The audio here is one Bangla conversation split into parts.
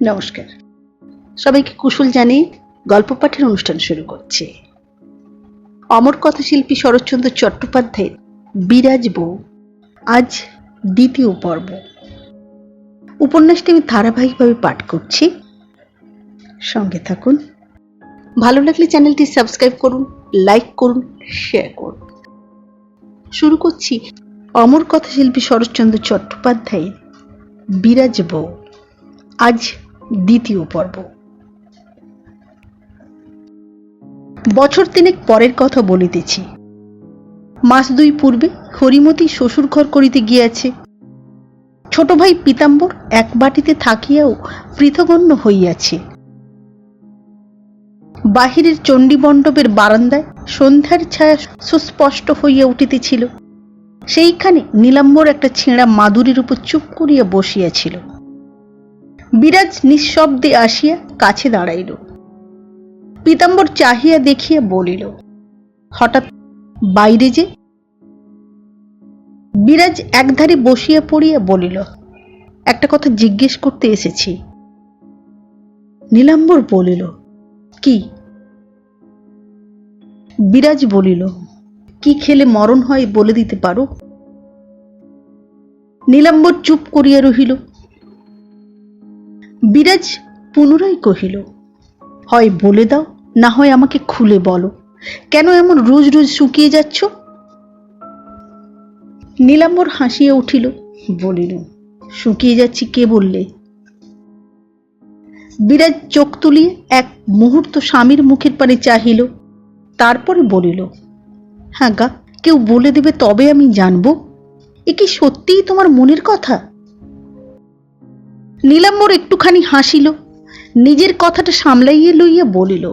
নমস্কার, সবাইকে কুশল জানিয়ে গল্প পাঠের অনুষ্ঠান শুরু করছি। অমর কথাশিল্পী শরৎচন্দ্র চট্টোপাধ্যায়ের বিরাজ বউ আজ দ্বিতীয় পর্ব। উপন্যাসটি আমি ধারাবাহিকভাবে পাঠ করছি, সঙ্গে থাকুন। ভালো লাগলে চ্যানেলটি সাবস্ক্রাইব করুন, লাইক করুন, শেয়ার করুন। শুরু করছি অমর কথাশিল্পী শরৎচন্দ্র চট্টোপাধ্যায়ের বিরাজ বউ আজ দ্বিতীয় পর্ব। বছর তিনেক পরের কথা বলিতেছি। মাস দুই পূর্বে হরিমতি শ্বশুর ঘর করিতে গিয়াছে। ছোট ভাই পীতাম্বর এক বাটিতে থাকিয়াও পৃথগণ্য হইয়াছে। বাহিরের চণ্ডী মণ্ডপের বারান্দায় সন্ধ্যার ছায়া সুস্পষ্ট হইয়া উঠিতেছিল। সেইখানে নীলাম্বর একটা ছেঁড়া মাদুরের উপর চুপ করিয়া বসিয়াছিল। বিরাজ নিঃশব্দে আসিয়া কাছে দাঁড়াইল। পীতাম্বর চাহিয়া দেখিয়া বলিল, হঠাৎ বাইরে যে? বিরাজ একধারে বসিয়া পড়িয়া বলিল, একটা কথা জিজ্ঞেস করতে এসেছি। নীলাম্বর বলিল, কি? বিরাজ বলিল, কি খেলে মরণ হয় বলে দিতে পারো? নীলাম্বর চুপ করিয়া রহিল। বিরাজ পুনরায় কহিল, হয় বলে দাও, না হয় আমাকে খুলে বলো, কেন এমন রোজ রোজ শুকিয়ে যাচ্ছ? নীলাম্বর হাসিয়া উঠিল, বলিল, শুকিয়ে যাচ্ছি কে বললে? বিরাজ চোখ তুলিয়া এক মুহূর্ত স্বামীর মুখের পানে চাহিল, তারপরে বলিল, হ্যাঁ গা, কেউ বলে দেবে তবে আমি জানবো। এ কি সত্যিই তোমার মনের কথা? নীলাম্বর একটুখানি হাসিল, নিজের কথাটা সামলাইয়া লইয়া বলিল,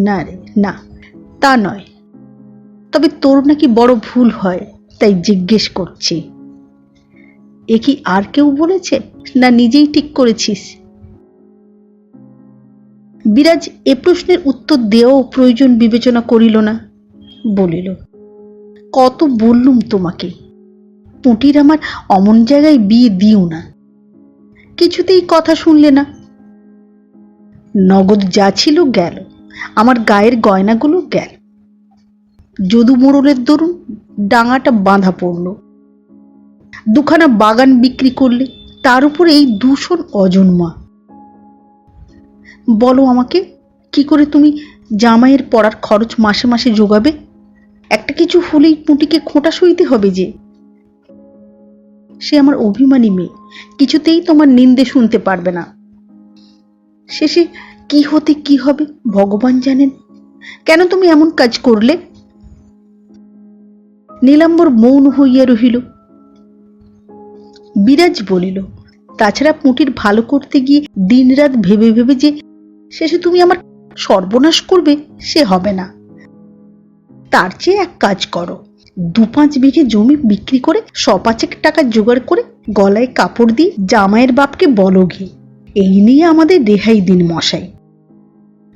না রে না, তা নয়, তবে তোর নাকি বড় ভুল হয়, তাই জিজ্ঞেস করছি। এ কি আর কেউ বলেছে, না নিজেই ঠিক করেছিস? বিরাজ এ প্রশ্নের উত্তর দেওয়াও প্রয়োজন বিবেচনা করিল না, বলিল, কত বললুম তোমাকে, পুঁটির আমার অমন জায়গায় বিয়ে দিও না, কিছুতেই কথা শুনলে না। নগদ যা ছিল গেল, আমার গায়ের গয়নাগুলো গেল, যদু মোড়লের দরুন ডাঙাটা বাঁধা পড়ল, দুখানা বাগান বিক্রি করলে, তার উপর এই দূষণ অজন্মা। বলো আমাকে, কি করে তুমি জামাইয়ের পড়ার খরচ মাসে মাসে যোগাবে? একটা কিছু হলেই পুঁটিকে খোঁটা সইতে হবে যে। সে আমার অভিমানী মেয়ে, কিছুতেই তোমার নিন্দে শুনতে পারবে না। শেষে কি হতে কি হবে ভগবান জানেন। কেন তুমি এমন কাজ করলে? নীলাম্বর মৌন হইয়া রহিল। বিরাজ বলিল, তাছাড়া পুঁটির ভালো করতে গিয়ে দিনরাত ভেবে ভেবে যে শেষে তুমি আমার সর্বনাশ করবে, সে হবে না। তার চেয়ে এক কাজ করো, 2-5 বিঘে জমি বিক্রি করে 100-5 টাকা জোগাড় করে গলায় কাপড় দিয়ে জামাইয়ের বাপকে বলো ঘি, এই নিয়ে আমাদের রেহাই দিন মশাই।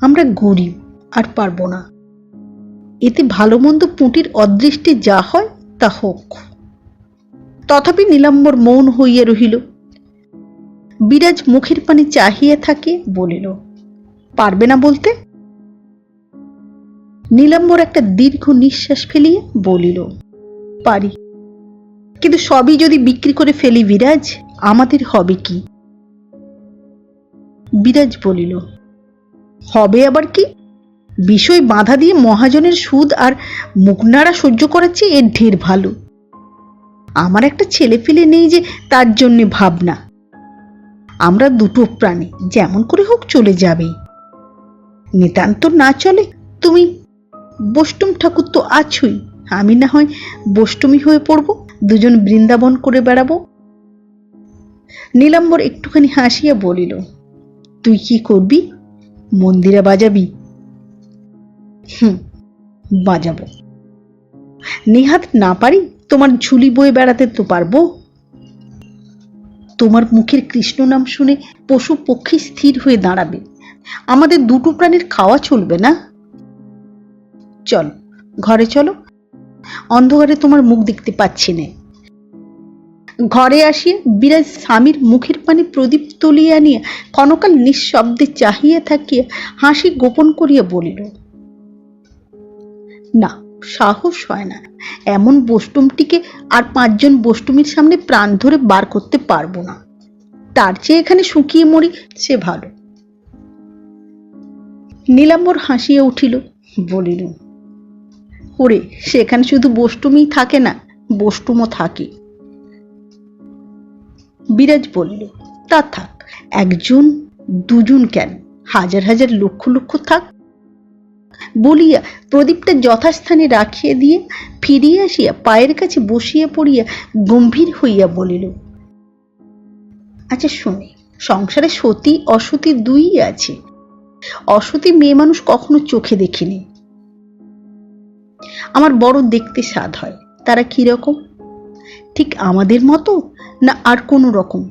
আমরা গরিব, আর পারবো না। এতে ভালো মন্দ পুঁটির অদৃষ্টে যা হয় তা হোক। তথাপি নীলাম্বর মৌন হইয়া রহিল। বিরাজ মুখের পানে চাহিয়া থাকে বলিল, পারবে না বলতে? নীলাম্বর একটা দীর্ঘ নিঃশ্বাস ফেলিয়া বলিল, পারি, কিন্তু সবই যদি বিক্রি করে ফেলি বিরাজ, আমাদের হবে কি? বিরাজ বলিল, হবে আবার কি? বিষয় বাধা দিয়ে মহাজনের সুদ আর মুখনাড়া সহ্য করাচ্ছে এর ঢের ভালো। আমার একটা ছেলে ফেলে নেই যে তার জন্যে ভাবনা। আমরা দুটো প্রাণী, যেমন করে হোক চলে যাবেই। নিতান্ত না চলে তুমি বষ্টম ঠাকুর তো আছোই, আমি না হয় বষ্টমী হয়ে পড়ব, দুজন বৃন্দাবন করে বেড়াবো। নীলাম্বর একটুখানি হাসিয়া বলিল, তুই কি করবি? মন্দিরে বাজাবি? বাজাবো। নেহাত না পারি, তোমার ঝুলি বয়ে বেড়াতে তো পারবো। তোমার মুখের কৃষ্ণ নাম শুনে পশু পক্ষী স্থির হয়ে দাঁড়াবে। আমাদের দুটো প্রাণীর খাওয়া চলবে না। চলো ঘরে চলো, অন্ধকারে তোমার মুখ দেখতে পাচ্ছি না। ঘরে আসিয়া বিরাজ স্বামীর মুখের পানে প্রদীপ তুলিয়া আনিয়া ক্ষণকাল নিঃশব্দে চাহিয়া থাকিয়া হাসি গোপন করিয়া বলিল, না, সাহস হয় না। এমন বষ্টুমটিকে আর 5 জন বষ্টুমির সামনে প্রাণ ধরে বার করতে পারবো না। তার চেয়ে এখানে শুকিয়ে মরি, সে ভালো। নীলাম্বর হাসিয়া উঠিল, বলিল, ওরে, সেখানে শুধু বষ্টুমিই থাকে না, বষ্টুমও থাকে। বিরাজ বলিল, তা থাক, 1 জন 2 জন কেন, হাজার হাজার লক্ষ লক্ষ থাক। বলিয়া প্রদীপটা যথাস্থানে রাখিয়া দিয়ে ফিরিয়া আসিয়া পায়ের কাছে বসিয়া পড়িয়া গম্ভীর হইয়া বলিল, আচ্ছা শুনি, সংসারে সতী অসতী 2ই আছে। অসতী মেয়ে মানুষ কখনো চোখে দেখিনি। আমার বড় দেখতে স্বাদ হয়। তারা কি রকম? ঠিক আমাদের মতো না আর কোনো রকম?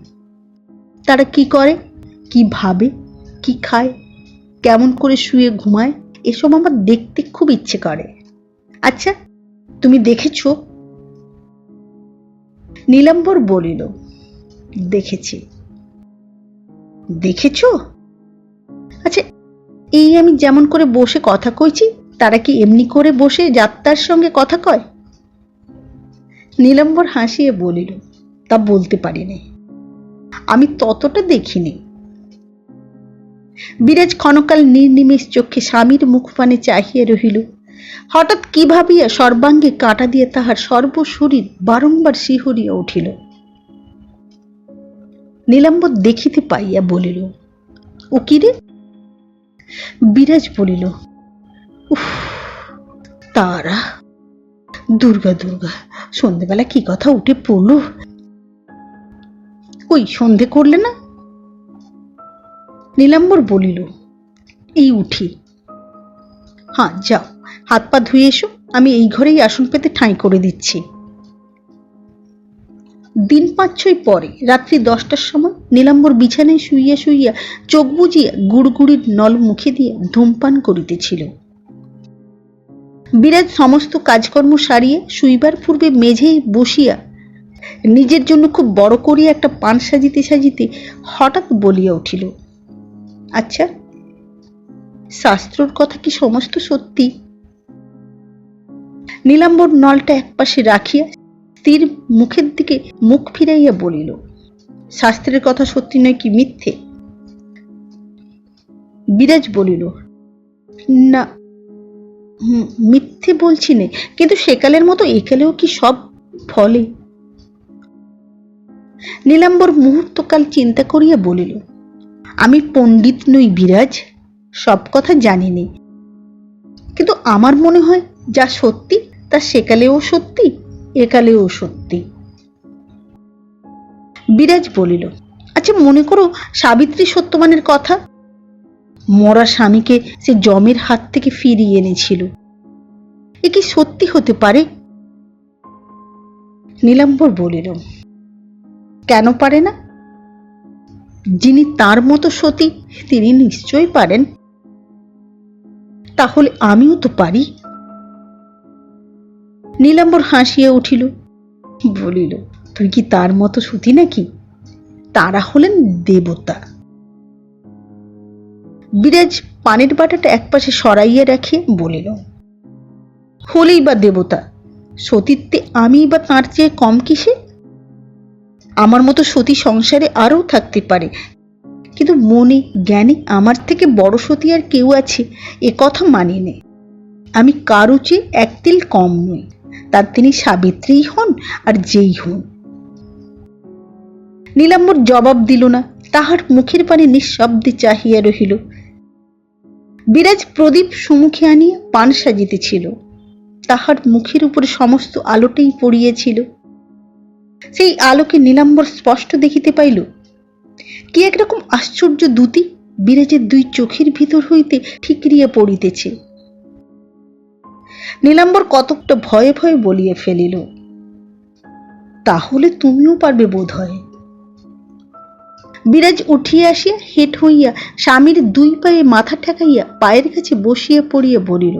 তারা কি করে, কি ভাবে, কি খায়, কেমন করে শুয়ে ঘুমায়, এসব আমার দেখতে খুব ইচ্ছে করে। আচ্ছা, তুমি দেখেছো? নীলাম্বর বলিল, দেখেছি। দেখেছো? আচ্ছা, এই আমি যেমন করে বসে কথা কইছি, তারা কি এমনি করে বসে যাত্রার সঙ্গে কথা কয়? নীলাম্বর হাসিয়ে বলিল, তা বলতে পারিনি, আমি ততটা দেখিনি। বিরাজ ক্ষণকাল নির্নিমেষ চক্ষে স্বামীর মুখপানে চাহিয়া রহিল। হঠাৎ কি ভাবিয়া সর্বাঙ্গে কাঁটা দিয়ে তাহার সর্বশরীর বারংবার শিহরিয়া উঠিল। নীলাম্বর দেখিতে পাইয়া বলিল, ও কি রে? বিরাজ বলিল, উফ, তারা, দুর্গা দুর্গা, সন্ধেবেলা কি কথা উঠে পড়ল। কই, সন্ধে করলে না? নীলাম্বর বলিল, এই উঠি। হ্যাঁ, যাও, হাত পা ধুয়ে এসো, আমি এই ঘরেই আসন পেতে ঠাঁই করে দিচ্ছি। দিন 5-6 পরে রাত্রি 10টার সময় নীলাম্বর বিছানায় শুইয়া শুইয়া চোখ বুজিয়া গুড়গুড়ির নল মুখে দিয়ে ধূমপান করিতেছিল। বিরাজ সমস্ত কাজকর্ম সারিয়া শুইবার পূর্বে মেঝেই বসিয়া নিজের জন্য খুব বড় করিয়া একটা পান সাজিতে সাজিতে হঠাৎ বলিয়া উঠিল, আচ্ছা, শাস্ত্রর কথা কি সমস্ত সত্যি? নীলাম্বর নলটা একপাশে রাখিয়া স্ত্রীর মুখের দিকে মুখ ফিরাইয়া বলিল, শাস্ত্রের কথা সত্যি নয় কি মিথ্যে? বিরাজ বলিল, না, মিথ্যে বলছি নে, কিন্তু সেকালের মতো একালেও কি সব ফলে? নীলাম্বর মুহূর্তকাল চিন্তা করিয়া বলিল, আমি পণ্ডিত নই বিরাজ, সব কথা জানিনি, কিন্তু আমার মনে হয় যা সত্যি তা সেকালেও সত্যি, একালেও সত্যি। বিরাজ বলিল, আচ্ছা মনে করো সাবিত্রী সত্যবানের কথা, মরা স্বামীকে সে যমের হাত থেকে ফিরিয়ে এনেছিল, এ কি সত্যি হতে পারে? নীলাম্বর বলিল, কেন পারে না? যিনি তার মতো সতী তিনি নিশ্চয়ই পারেন। তাহলে আমিও তো পারি। নীলাম্বর হাসিয়া উঠিল, বলিল, তুই কি তার মতো সতী নাকি? তারা হলেন দেবতা। বিরাজ পানের বাটাটা একপাশে সরাইয়া রাখিয়া বলিল, হলেই বা দেবতা, সতীত্বে আমি বা তার চেয়ে কম কিসে? আমার মতো সতী সংসারে আরও থাকতে পারে, কিন্তু মনে জ্ঞানে আমার থেকে বড় সতী আর কেউ আছে এ কথা মানি নে। আমি কারো চেয়ে 1 তিল কম নই, তার তিনি সাবিত্রী হন আর যেই হন। নীলাম্বর জবাব দিল না, তাহার মুখের পানে নিঃশব্দে চাহিয়া রহিল। বিরাজ প্রদীপ সুমুখে আনিয়া পান সাজিতেছিল। তাহার মুখের উপরে সমস্ত আলোটাই পড়িয়াছিল। সেই আলোকে নীলাম্বর স্পষ্ট দেখিতে পাইল কি একরকম আশ্চর্য দ্যুতি বিরাজের 2 চোখের ভিতর হইতে ঠিকরিয়া পড়িতেছে। নীলাম্বর কতকটা ভয়ে ভয়ে বলিয়া ফেলিল, তাহলে তুমিও পারবে বোধ হয়। বিরাজ উঠিয়া আসিয়া হেঁট হইয়া স্বামীর 2 পায়ে মাথা ঠেকাইয়া পায়ের কাছে বসিয়া পড়িয়া বলিল,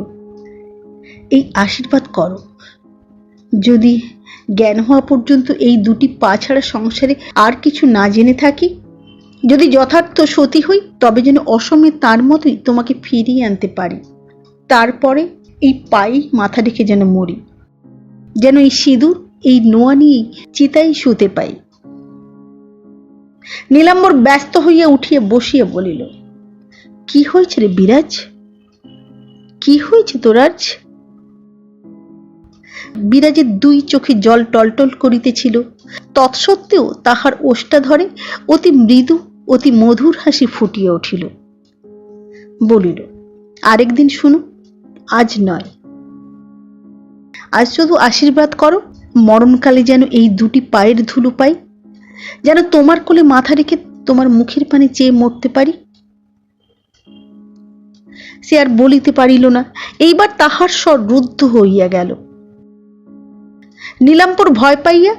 এই আশীর্বাদ করো, যদি জ্ঞান হওয়া পর্যন্ত এই দুটি পা ছাড়া সংসারে আর কিছু না জেনে থাকি? যদি যথার্থ সতী হই তবে যেন অসমে তার মতোই তোমাকে ফিরিয়ে আনতে পারি। তারপরে এই পায়েই মাথা রেখে যেন মরি, যেন এই সিঁদুর এই নোয়া নিয়েই চিতাই শুতে পাই। নীলাম্বর ব্যস্ত হইয়া উঠিয়া বসিয়া বলিল, কি হয়েছে রে বিরাজ? কি হয়েছে তোর আজ? বিরাজের দুই চোখে জল টলটল করিতেছিল, তৎসত্ত্বেও তাহার ওষ্ঠা ধরে অতি মৃদু অতি মধুর হাসি ফুটিয়া উঠিল। বলিল, আরেকদিন শুনো, আজ নয়। আজ শুধু আশীর্বাদ করো, মরণকালে যেন এই দুটি পায়ের ধুলো পাই, যেন তোমার কোলে মাথা রেখে তোমার মুখের পানে চেয়ে মরতে পারি। সে আর বলিতে পারিল না, এইবার তাহার স্বর রুদ্ধ হইয়া গেল। নীলাম্বর ভয় পাইয়া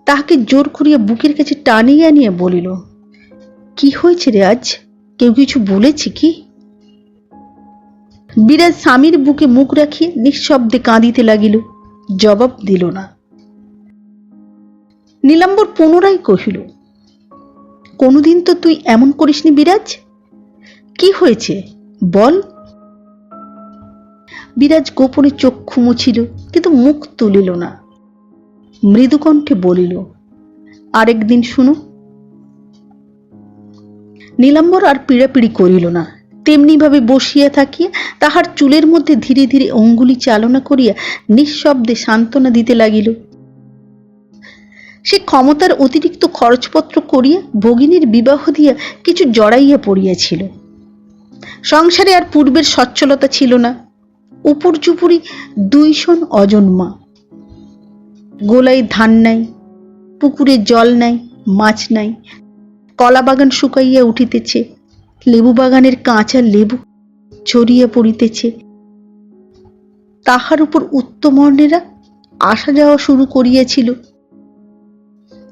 তাহাকে জোর করিয়া বুকের কাছে টানিয়া আনিয়া বলিল, কি হয়েছে রে আজ? কেউ কিছু বলেছে কি? বিরাজ স্বামীর বুকে মুখ রাখিয়া নিঃশব্দে কাঁদিতে লাগিল, জবাব দিল না। নীলাম্বর পুনরায় কহিল, কোনোদিন তো তুই এমন করিসনি বিরাজ, কি হয়েছে বল। বিরাজ গোপনে চক্ষু মুছিল, কিন্তু মুখ তুলিল না। মৃদুকণ্ঠে বলিল, আরেকদিন শুনো। নীলাম্বর আর পীড়াপিড়ি করিল না, তেমনি ভাবে বসিয়া থাকিয়া তাহার চুলের মধ্যে ধীরে ধীরে অঙ্গুলি চালনা করিয়া নিঃশব্দে সান্ত্বনা দিতে লাগিল। সে ক্ষমতার অতিরিক্ত খরচপত্র করিয়া ভগিনীর বিবাহ দিয়া কিছু জড়াইয়া পড়িয়াছিল। সংসারে আর পূর্বের সচ্ছলতা ছিল না। উপর চুপুরি 2 সন অজন্মা। গোলায় ধান নাই, পুকুরে জল নাই, মাছ নাই। কলা বাগান শুকাইয়া উঠিতেছে, লেবু বাগানের কাঁচা লেবু ছড়িয়া পড়িতেছে। তাহার উপর উত্তমর্ণেরা আসা যাওয়া শুরু করিয়াছিল,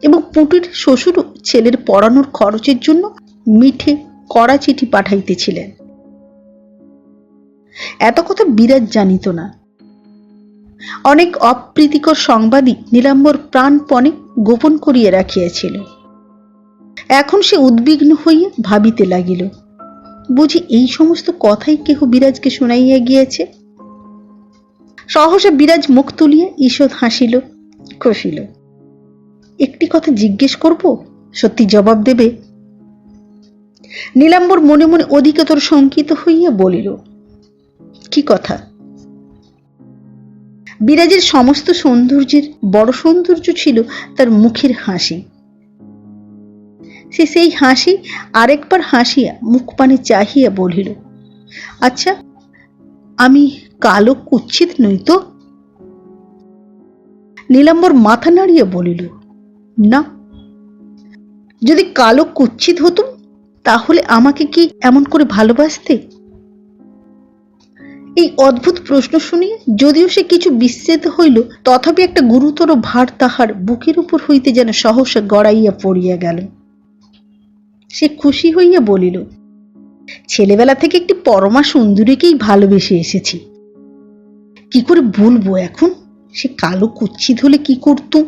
এবং পুটির শ্বশুরও ছেলের পড়ানোর খরচের জন্য মিঠে কড়া চিঠি পাঠাইতেছিলেন। এত কথা বিরাজ জানিত না। অনেক অপ্রীতিকর সংবাদই নীলাম্বর প্রাণপণে গোপন করিয়া রাখিয়াছিল। এখন সে উদ্বিগ্ন হইয়া ভাবিতে লাগিল, বুঝি এই সমস্ত কথাই কেহ বিরাজকে শুনাইয়া গিয়াছে। সহসা বিরাজ মুখ তুলিয়া ঈষৎ হাসিল, কহিল, একটি কথা জিজ্ঞেস করব, সত্যি জবাব দেবে? নীলাম্বর মনে মনে অধিকতর শঙ্কিত হইয়া বলিল, কি কথা? বিরাজের সমস্ত সৌন্দর্যের বড় সৌন্দর্য ছিল তার মুখের হাসি। সে সেই হাসি আরেকবার হাসিয়া মুখ পানে চাহিয়া বলিল, আচ্ছা, আমি কালো কুচ্ছিত নই তো? নীলাম্বর মাথা নাড়িয়া বলিল, না। যদি কালো কুচ্ছিত হতুম তাহলে আমাকে কি এমন করে ভালোবাসতে? এই অদ্ভুত প্রশ্ন শুনিয়া যদিও সে কিছু বিস্মিত হইল, তথাপি একটা গুরুতর ভার তাহার বুকের উপর হইতে যেন সহসা গড়াইয়া পড়িয়া গেল। সে খুশি হইয়া বলিল, ছেলেবেলা থেকে একটি পরমা সুন্দরীকেই ভালোবেসে এসেছি। কি করে বলবো এখন সে কালো কুচ্ছিত হলে কি করতুম?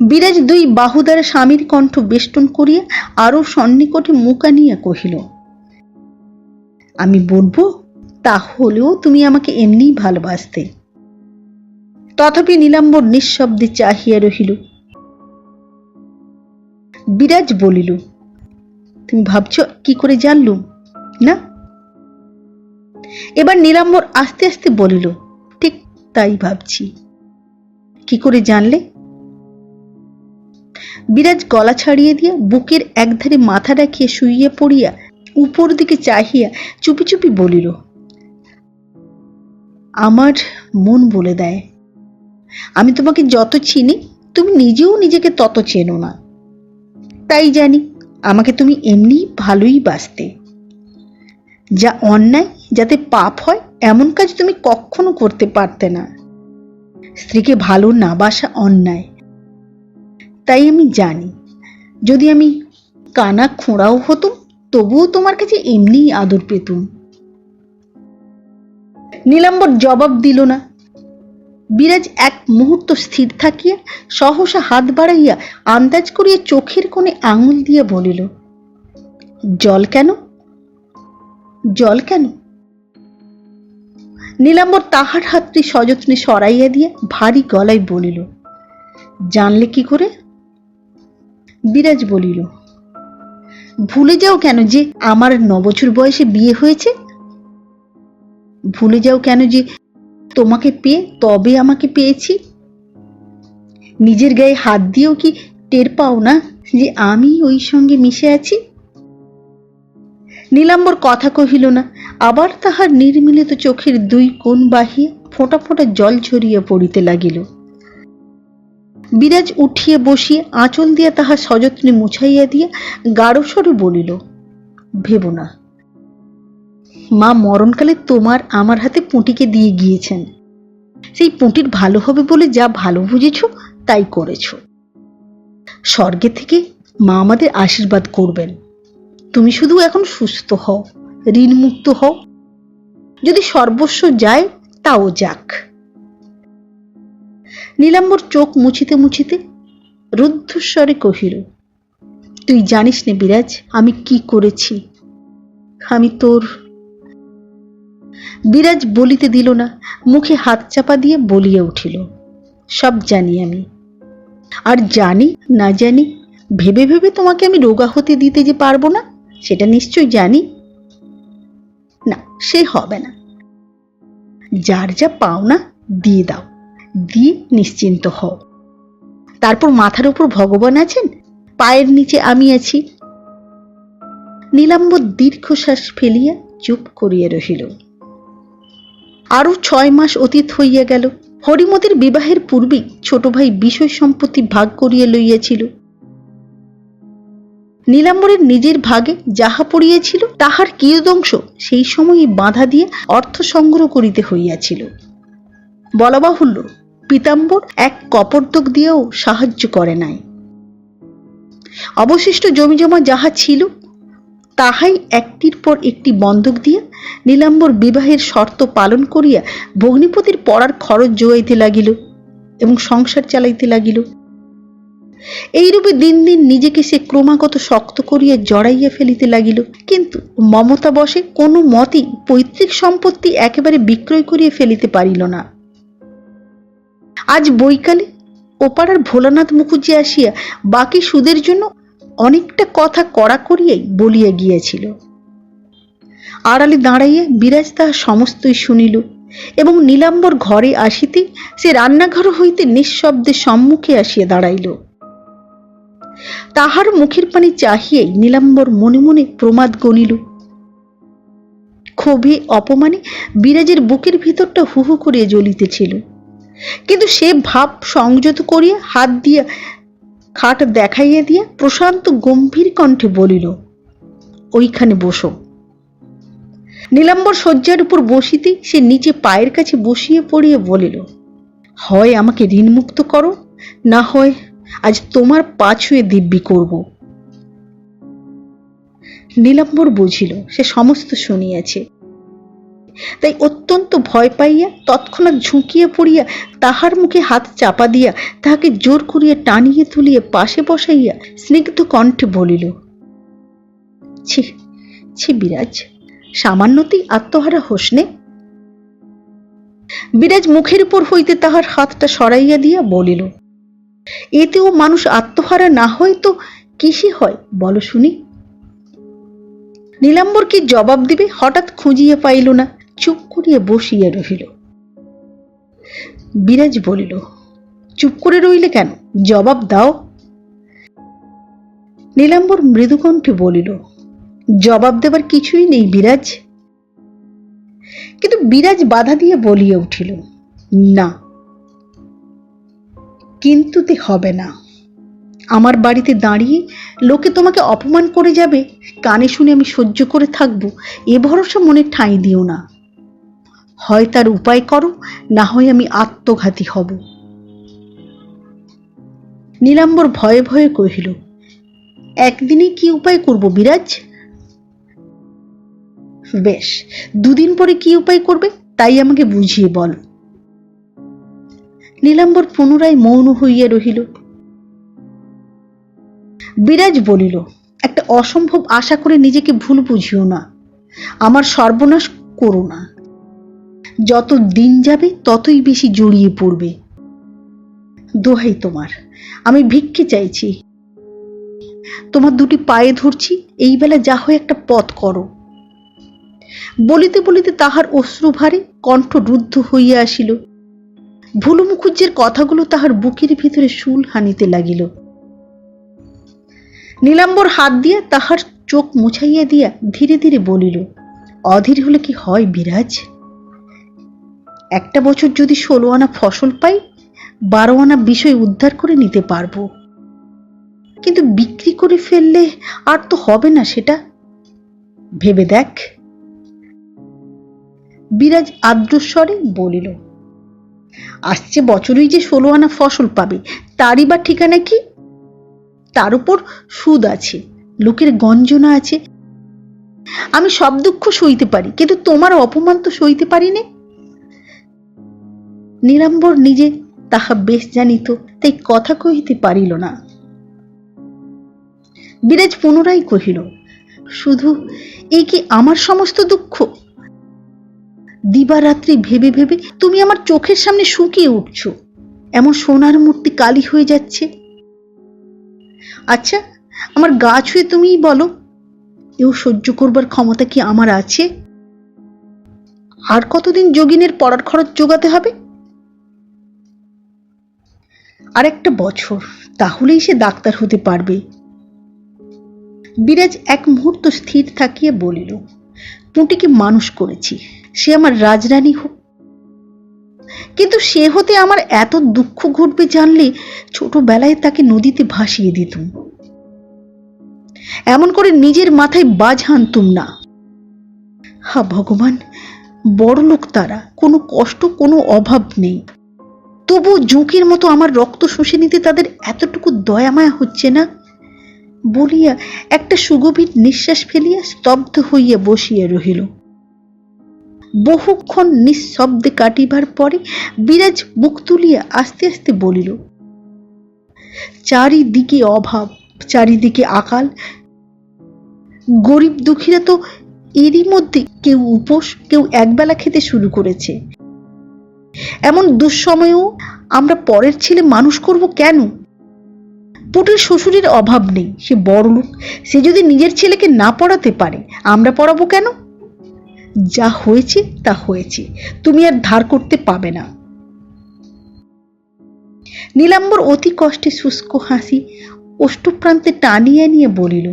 বিরাজ 2 বাহু দ্বারা স্বামীর কণ্ঠ বেষ্টন করিয়া আরো সন্নিকটে মুখ আনিয়া কহিল, আমি বলবো, তাহলেও তুমি আমাকে এমনিই ভালোবাসতে। তথাপি নীলাম্বর নিঃশব্দে চাহিয়া রহিল। বিরাজ বলিল, তুমি ভাবছ কি করে জানলুম না? এবার নীলাম্বর আস্তে আস্তে বলিল, ঠিক তাই ভাবছি। কি করে জানলে? বিরাজ গলা ছাড়িয়ে দিয়া বুকের একধারে মাথা রাখিয়া শুইয়া পড়িয়া উপর দিকে চাহিয়া চুপি চুপি বলিল, আমার মন বলে দেয়। আমি তোমাকে যত চিনি তুমি নিজেও নিজেকে তত চেনো না। তাই জানি আমাকে তুমি এমনি ভালোই বাসতে। যা অন্যায়, যাতে পাপ হয় এমন কাজ তুমি কখনো করতে পারতে না। স্ত্রীকে ভালো না বাসা অন্যায়। তাই আমি জানি, যদি আমি কানা খোঁড়াও হতুম তবুও তোমার কাছে এমনিই আদর পেতুম। নীলাম্বর জবাব দিল না। বিরাজ এক মুহূর্ত স্থির থাকিয়া সহসা হাত বাড়াইয়া আন্দাজ করিয়া চোখের কোণে আঙুল দিয়া বলিল, জল কেন? জল কেন? নীলাম্বর তাহার হাতটি সযত্নে সরাইয়া দিয়া ভারী গলায় বলিল, জানলে কি করে? বিরাজ বলিল, ভুলে যাও কেন যে আমার 9 বছর বয়সে বিয়ে হয়েছে? ভুলে যাও কেন যে তোমাকে পেয়ে তবে আমাকে পেয়েছি? নিজের গায়ে হাত দিয়েও কি টের পাও না যে আমি ওই সঙ্গে মিশে আছি? নীলাম্বর কথা কহিল না, আবার তাহার নির্মিলিত চোখের 2 কোণ বাহিয়া ফোঁটা ফোঁটা জল ঝরিয়া পড়িতে লাগিল। বিরাজ উঠিয়া বসিয়া আঁচল দিয়া তাহা সযত্নে মুছাইয়া দিয়া গাঢ় স্বরে বলিল, ভেবো না, মা মরণকালে তোমার আমার হাতে পুঁটিকে দিয়ে গিয়েছেন। সেই পুঁটির ভালো হবে বলে যা ভালো বুঝেছ তাই করেছ। স্বর্গে থেকে মা আমাদের আশীর্বাদ করবেন। তুমি শুধু এখন সুস্থ হও, ঋণমুক্ত হও। যদি সর্বস্ব যায় তাও যাক। নীলাম্বর চোখ মুছিতে মুছিতে রুদ্ধস্বরে কহিল, তুই জানিস নে বিরাজ আমি কি করেছি। আমি তোর। বিরাজ বলিতে দিল না, মুখে হাত চাপা দিয়ে বলিয়া উঠিল, সব জানি আমি। আর জানি না জানি ভেবে ভেবে তোমাকে আমি রোগা হতে দিতে যে পারবো না সেটা নিশ্চয় জানি। না, সে হবে না। যার যা পাও না দিয়ে দাও, দিয়ে নিশ্চিন্ত হও। তারপর মাথার উপর ভগবান আছেন, পায়ের নিচে আমি আছি। নীলাম্বর দীর্ঘশ্বাস ফেলিয়া চুপ করিয়া রহিল। আরো 6 মাস অতীত হইয়া গেল। হরিমতির বিবাহের পূর্বেই ছোট ভাই বিষয় সম্পত্তি ভাগ করিয়া লইয়াছিল। নীলাম্বরের নিজের ভাগে যাহা পড়িয়াছিল তাহার কিয়দংশ সেই সময়ে বাধা দিয়ে অর্থ সংগ্রহ করিতে হইয়াছিল। বলা বাহুল্য, পীতাম্বর এক কপর্দক দিয়েও সাহায্য করে নাই। অবশিষ্ট জমিজমা যাহা ছিল তাহাই একটির পর একটি বন্ধক দিয়া নীলাম্বর বিবাহের শর্ত পালন করিয়া ভগ্নিপতির পড়ার খরচ জোগাইতে লাগিল এবং সংসার চালাইতে লাগিল। এইরূপে দিন দিন নিজেকে সে ক্রমাগত শক্ত করিয়া জড়াইয়া ফেলিতে লাগিল। কিন্তু মমতা বশে কোনো মতেই পৈতৃক সম্পত্তি একেবারে বিক্রয় করিয়া ফেলিতে পারিল না। আজ বৈকালে ওপাড়ার ভোলানাথ মুখুজ্জি আসিয়া বাকি সুদের জন্য অনেকটা কথা কড়া করিয়াই বলিয়া গিয়াছিল। আড়ালে দাঁড়াইয়া বিরাজ তাহা সমস্তই শুনিল এবং নীলাম্বর ঘরে আসিতে সে রান্নাঘর হইতে নিঃশব্দে সম্মুখে আসিয়া দাঁড়াইল। তাহার মুখের পানে চাহিয়াই নীলাম্বর মনে মনে প্রমাদ গণিল। ক্ষোভে অপমানে বিরাজের বুকের ভিতরটা হু হু করিয়া জ্বলিতেছিল, কিন্তু সে ভাব সংযত করিয়া হাত দিয়া খাট দেখাইয়া দিয়া প্রশান্ত গম্ভীর কণ্ঠে বলিল, ওইখানে বসো। নীলাম্বর শয্যার উপর বসিতে সে নিচে পায়ের কাছে বসিয়ে পড়িয়া বলিল, হয় আমাকে ঋণমুক্ত করো, না হয় আজ তোমার পা ছুঁয়ে দিব্যি করব। নীলাম্বর বুঝিল সে সমস্ত শুনিয়াছে, তাই অত্যন্ত ভয় পাইয়া তৎক্ষণাৎ ঝুঁকিয়া পড়িয়া তাহার মুখে হাত চাপা দিয়া তাহাকে জোর করিয়া টানিয়ে তুলিয়া পাশে বসাইয়া স্নিগ্ধ কণ্ঠে বলিল, ছি ছি বিরাজ, সামান্যতেই আত্মহারা হোসনে। বিরাজ মুখের উপর হইতে তাহার হাতটা সরাইয়া দিয়া বলিল, এতেও মানুষ আত্মহারা না হয় তো কিসে হয় বলো শুনি। নীলাম্বর কি জবাব দিবে হঠাৎ খুঁজিয়া পাইল না, চুপ করিয়া বসিয়া রহিল। বিরাজ বলিল, চুপ করে রইলে কেন, জবাব দাও। নীলাম্বর মৃদুকণ্ঠে বলিল, জবাব দেবার কিছুই নেই বিরাজ। কিন্তু বিরাজ বাধা দিয়ে বলিয়া উঠিল, না, কিন্তুতে হবে না। আমার বাড়িতে দাঁড়িয়ে লোকে তোমাকে অপমান করে যাবে, কানে শুনে আমি সহ্য করে থাকবো এ ভরসা মনে ঠাঁই দিও না। হয় তার উপায় করো, না হয় আমি আত্মঘাতী হব। নীলাম্বর ভয়ে ভয়ে কহিল, একদিনে কি উপায় করব বিরাজ? বেশ, 2 দিন পরে কি উপায় করবে তাই আমাকে বুঝিয়ে বল। নীলাম্বর পুনরায় মৌন হইয়া রহিল। বিরাজ বলিল, একটা অসম্ভব আশা করে নিজেকে ভুল বুঝিও না, আমার সর্বনাশ করো না। যত দিন যাবে ততই বেশি জড়িয়ে পড়বে। দোহাই তোমার, আমি ভিক্ষে চাইছি, তোমার দুটি পায়ে ধরছি, এই বেলা যা হয় একটা পথ করো। বলিতে বলিতে তাহার অশ্রুভারে কণ্ঠ রুদ্ধ হইয়া আসিল। ভুলু মুখুজ্জের কথাগুলো তাহার বুকের ভিতরে শুল হানিতে লাগিল। নীলাম্বর হাত দিয়া তাহার চোখ মুছাইয়া দিয়া ধীরে ধীরে বলিল, অধীর হলে কি হয় বিরাজ? একটা বছর যদি 16 আনা ফসল পাই, 12 আনা বিষয় উদ্ধার করে নিতে পারবো, কিন্তু বিক্রি করে ফেললে আর তো হবে না সেটা। ভেবে দেখ। বিরাজ আদ্রস্বরে বলিল, আসছে বছরই যে 16 আনা ফসল পাবে, তারই বা ঠিকানা কি? তার উপর সুদ আছে, লোকের গঞ্জনা আছে। আমি সব দুঃখ সইতে পারি, কিন্তু তোমার অপমান তো সইতে পারি না। নীলাম্বর নিজে তাহা বেশ জানিত, তাই কথা কহিতে পারিল না। বিরাজ পুনরায় কহিল, শুধু এই কি আমার সমস্ত দুঃখ? দিবারাত্রি ভেবে ভেবে তুমি আমার চোখের সামনে শুকিয়ে উঠছ, এমন সোনার মূর্তি কালি হয়ে যাচ্ছে। আচ্ছা, আমার গা ছুঁয়ে তুমিই বলো, এও সহ্য করবার ক্ষমতা কি আমার আছে? আর কতদিন যোগিনের পড়ার খরচ জোগাতে হবে? আর একটা বছর, তাহলেই সে ডাক্তার হতে পারবে। বিরাজ এক মুহূর্ত স্থির থাকিয়া বলিল, পুঁটিকে মানুষ করেছি, সে আমার রাজরানী হোক, কিন্তু সে হতে আমার এত দুঃখ ঘটবে জানলে ছোটবেলায় তাকে নদীতে ভাসিয়ে দিতুম। এমন করে নিজের মাথায় বাজ হানতুম না। হা ভগবান, বড় লোক তারা, কোনো কষ্ট কোনো অভাব নেই, তবু জোঁকের মতো আমার রক্ত শুষে নিতে তাদের এতটুকু দয়ামায়া হচ্ছে না। বলিয়া একটা সুগভীর নিঃশ্বাস ফেলিয়া স্তব্ধ হইয়া বসিয়া রহিল। বহুক্ষণ নিঃশব্দে কাটিবার পরে বিরাজ বুক তুলিয়া আস্তে আস্তে বলিল, চারিদিকে অভাব, চারিদিকে আকাল, গরিব দুঃখীরা তো এরই মধ্যে কেউ উপোস, কেউ একবেলা খেতে শুরু করেছে। এমন দুঃসময়েও আমরা পরের ছেলে মানুষ করব কেন? পুটির শ্বশুরের অভাব নেই, সে বড়লোক, সে যদি নিজের ছেলেকে না পড়াতে পারে, আমরা পড়াবো কেন? যা হয়েছে তা হয়েছে, তুমি আর ধার করতে পাবে না। নীলাম্বর অতি কষ্টে শুষ্ক হাসি ওষ্ঠপ্রান্তে টানিয়া নিয়ে বলিল,